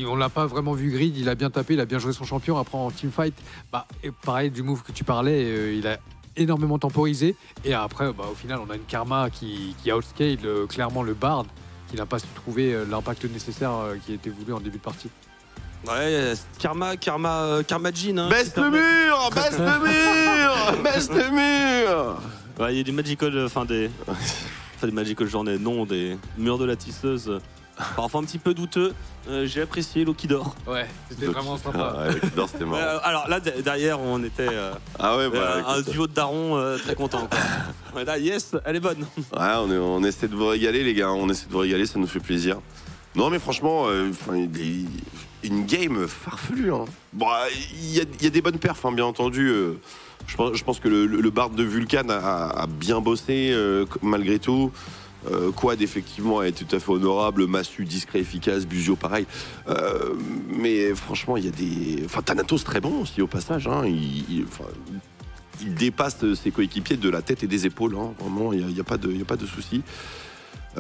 On l'a pas vraiment vu grid, il a bien tapé, il a bien joué son champion. Après en teamfight, bah, et pareil du move que tu parlais, il a énormément temporisé. Et après, bah, au final, on a une Karma qui outscale clairement le Bard, qui n'a pas su trouver l'impact nécessaire qui a été voulu en début de partie. Ouais, Karma Jean. Hein, baisse le mur. Baisse le mur. Ouais, il y a des magical, des magical journées, non, des murs de la tisseuse. Parfois un petit peu douteux. J'ai apprécié Loki d'or. Ouais, c'était vraiment sympa. Ouais, Loki d'or, c'était marrant. Alors là, derrière, on était un duo de darons très content. Là, yes, elle est bonne. Ouais, on essaie de vous régaler, les gars. On essaie de vous régaler, ça nous fait plaisir. Non, mais franchement, une game farfelue. Hein. Bon, il y a des bonnes perfs, hein, bien entendu. Je pense que le Bard de Vulcan a bien bossé, malgré tout. Quad, effectivement, est tout à fait honorable. Massu, discret, efficace. Buzio, pareil. Mais franchement, il y a des... Enfin, Thanatos, très bon aussi, au passage. Hein. Il dépasse ses coéquipiers de la tête et des épaules. Hein. Vraiment, il n'y a pas de souci.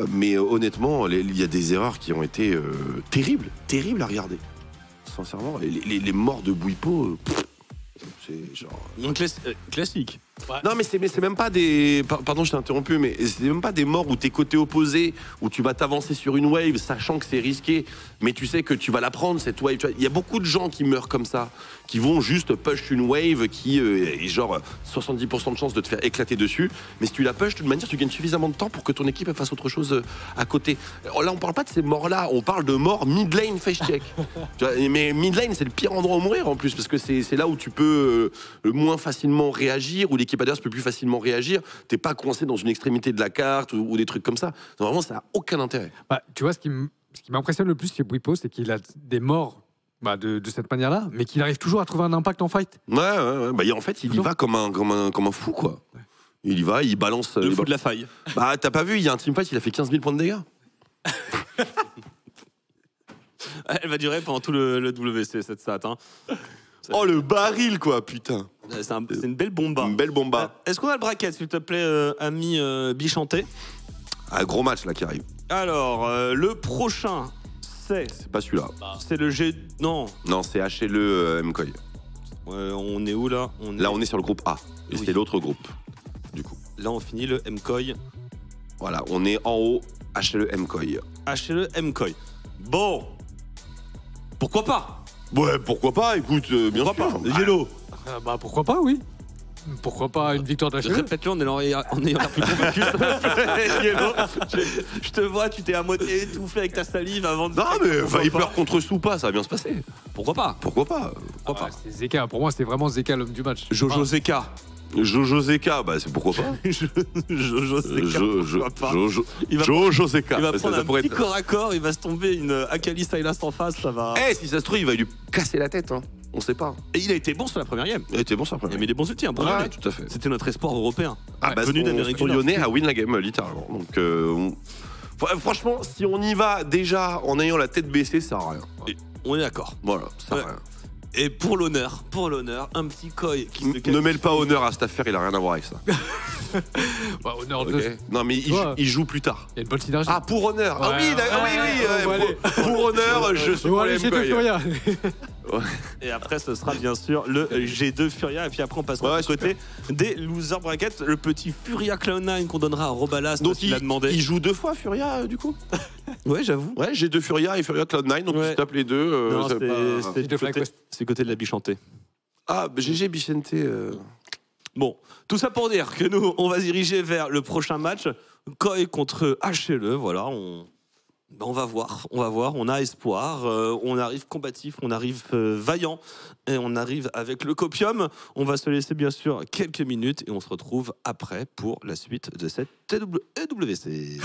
Mais honnêtement, il y a des erreurs qui ont été terribles à regarder. Sincèrement, les morts de Bouipo, c'est genre... Classique. Ouais. Non, mais c'est même pas des... Pardon, je t'ai interrompu, mais c'est même pas des morts où t'es côté opposé, où tu vas t'avancer sur une wave, sachant que c'est risqué, mais tu sais que tu vas la prendre, cette wave. Il y a beaucoup de gens qui meurent comme ça, qui vont juste push une wave qui est genre 70% de chance de te faire éclater dessus, mais si tu la push, de toute manière, tu gagnes suffisamment de temps pour que ton équipe fasse autre chose à côté. Là, on parle pas de ces morts-là, on parle de morts mid-lane face check. Mais mid-lane, c'est le pire endroit où mourir en plus, parce que c'est là où tu peux le moins facilement réagir, où l'équipe adverse peut plus facilement réagir. T'es pas coincé dans une extrémité de la carte ou des trucs comme ça. Donc, vraiment, ça n'a aucun intérêt. Bah, tu vois, ce qui m'impressionne le plus chez Bouipo, c'est qu'il a des morts de cette manière-là, mais qu'il arrive toujours à trouver un impact en fight. Ouais. Bah, en fait, il y va comme un fou, quoi. Ouais. Il y va, il balance... Le fou de la faille. Bah, t'as pas vu, il y a un teamfight, il a fait 15 000 points de dégâts. Elle va durer pendant tout le WC, cette stat. Hein. Oh, le baril, quoi, putain. C'est une belle bomba. Une belle bomba. Est-ce qu'on a le bracket, s'il te plaît, ami Bichanté? Un gros match, là, qui arrive. Alors, le prochain, c'est pas celui-là. C'est le G... Non, c'est HLE MKOI. On est où, là? Là, on est sur le groupe A. Et c'est l'autre groupe, du coup. Là, on finit le MKOI. Voilà, on est en haut, HLE MKOI. HLE MKOI. Bon, pourquoi pas? Ouais, pourquoi pas, écoute, bien sûr. Yellow. Bah pourquoi pas, oui. Pourquoi pas une victoire d'HLE? Répète-le en ayant plus convaincu. Yellow, je te vois, tu t'es à moitié étouffé avec ta salive avant de... Non, mais Viper contre Soupa, ça va bien se passer. Pourquoi pas? C'est Zeka, pour moi c'est vraiment Zeka l'homme du match. Jojo Zeka. Jojo Zeka, bah c'est pourquoi pas. Jojo Zeka. Jojo Zeka. Il va prendre un petit corps à corps, il va se tomber une Akali Sylas en face, ça va. Si ça se trouve, il va lui casser la tête, hein. On sait pas. Et il a été bon sur la première game. Il a été bon sur la première game. Il a mis des bons outils, hein, pour ouais, tout à fait. C'était notre espoir européen. Venu d'Amérique du Nord. Lyonnais a win la game, littéralement. Donc, franchement, si on y va déjà en ayant la tête baissée, ça sert à rien. Et on est d'accord. Voilà, ça sert à rien. Et pour l'honneur, un petit koi qui se... Ne mêle pas honneur à cette affaire, il a rien à voir avec ça. Honneur de... Non, mais il joue plus tard. Il y a une bonne synergie. Ah, pour honneur. Pour honneur, je suis pour les Furia. Et après, ce sera bien sûr le G2 Furia. Et puis après, on passera du côté des loser brackets. Le petit Furia Cloud9 qu'on donnera à Robalas. Donc, il a demandé. Il joue 2 fois Furia, du coup? Ouais, j'avoue. Ouais, G2 Furia et Furia Cloud9. Donc, il se tape les deux. Non, c'est côté de la Bichanté. Ah, GG Bichanté. Bon, tout ça pour dire que nous, on va se diriger vers le prochain match. Koi contre HLE. Voilà, on va voir, on a espoir, on arrive combatif, on arrive vaillant et on arrive avec le copium. On va se laisser bien sûr quelques minutes et on se retrouve après pour la suite de cette EWC.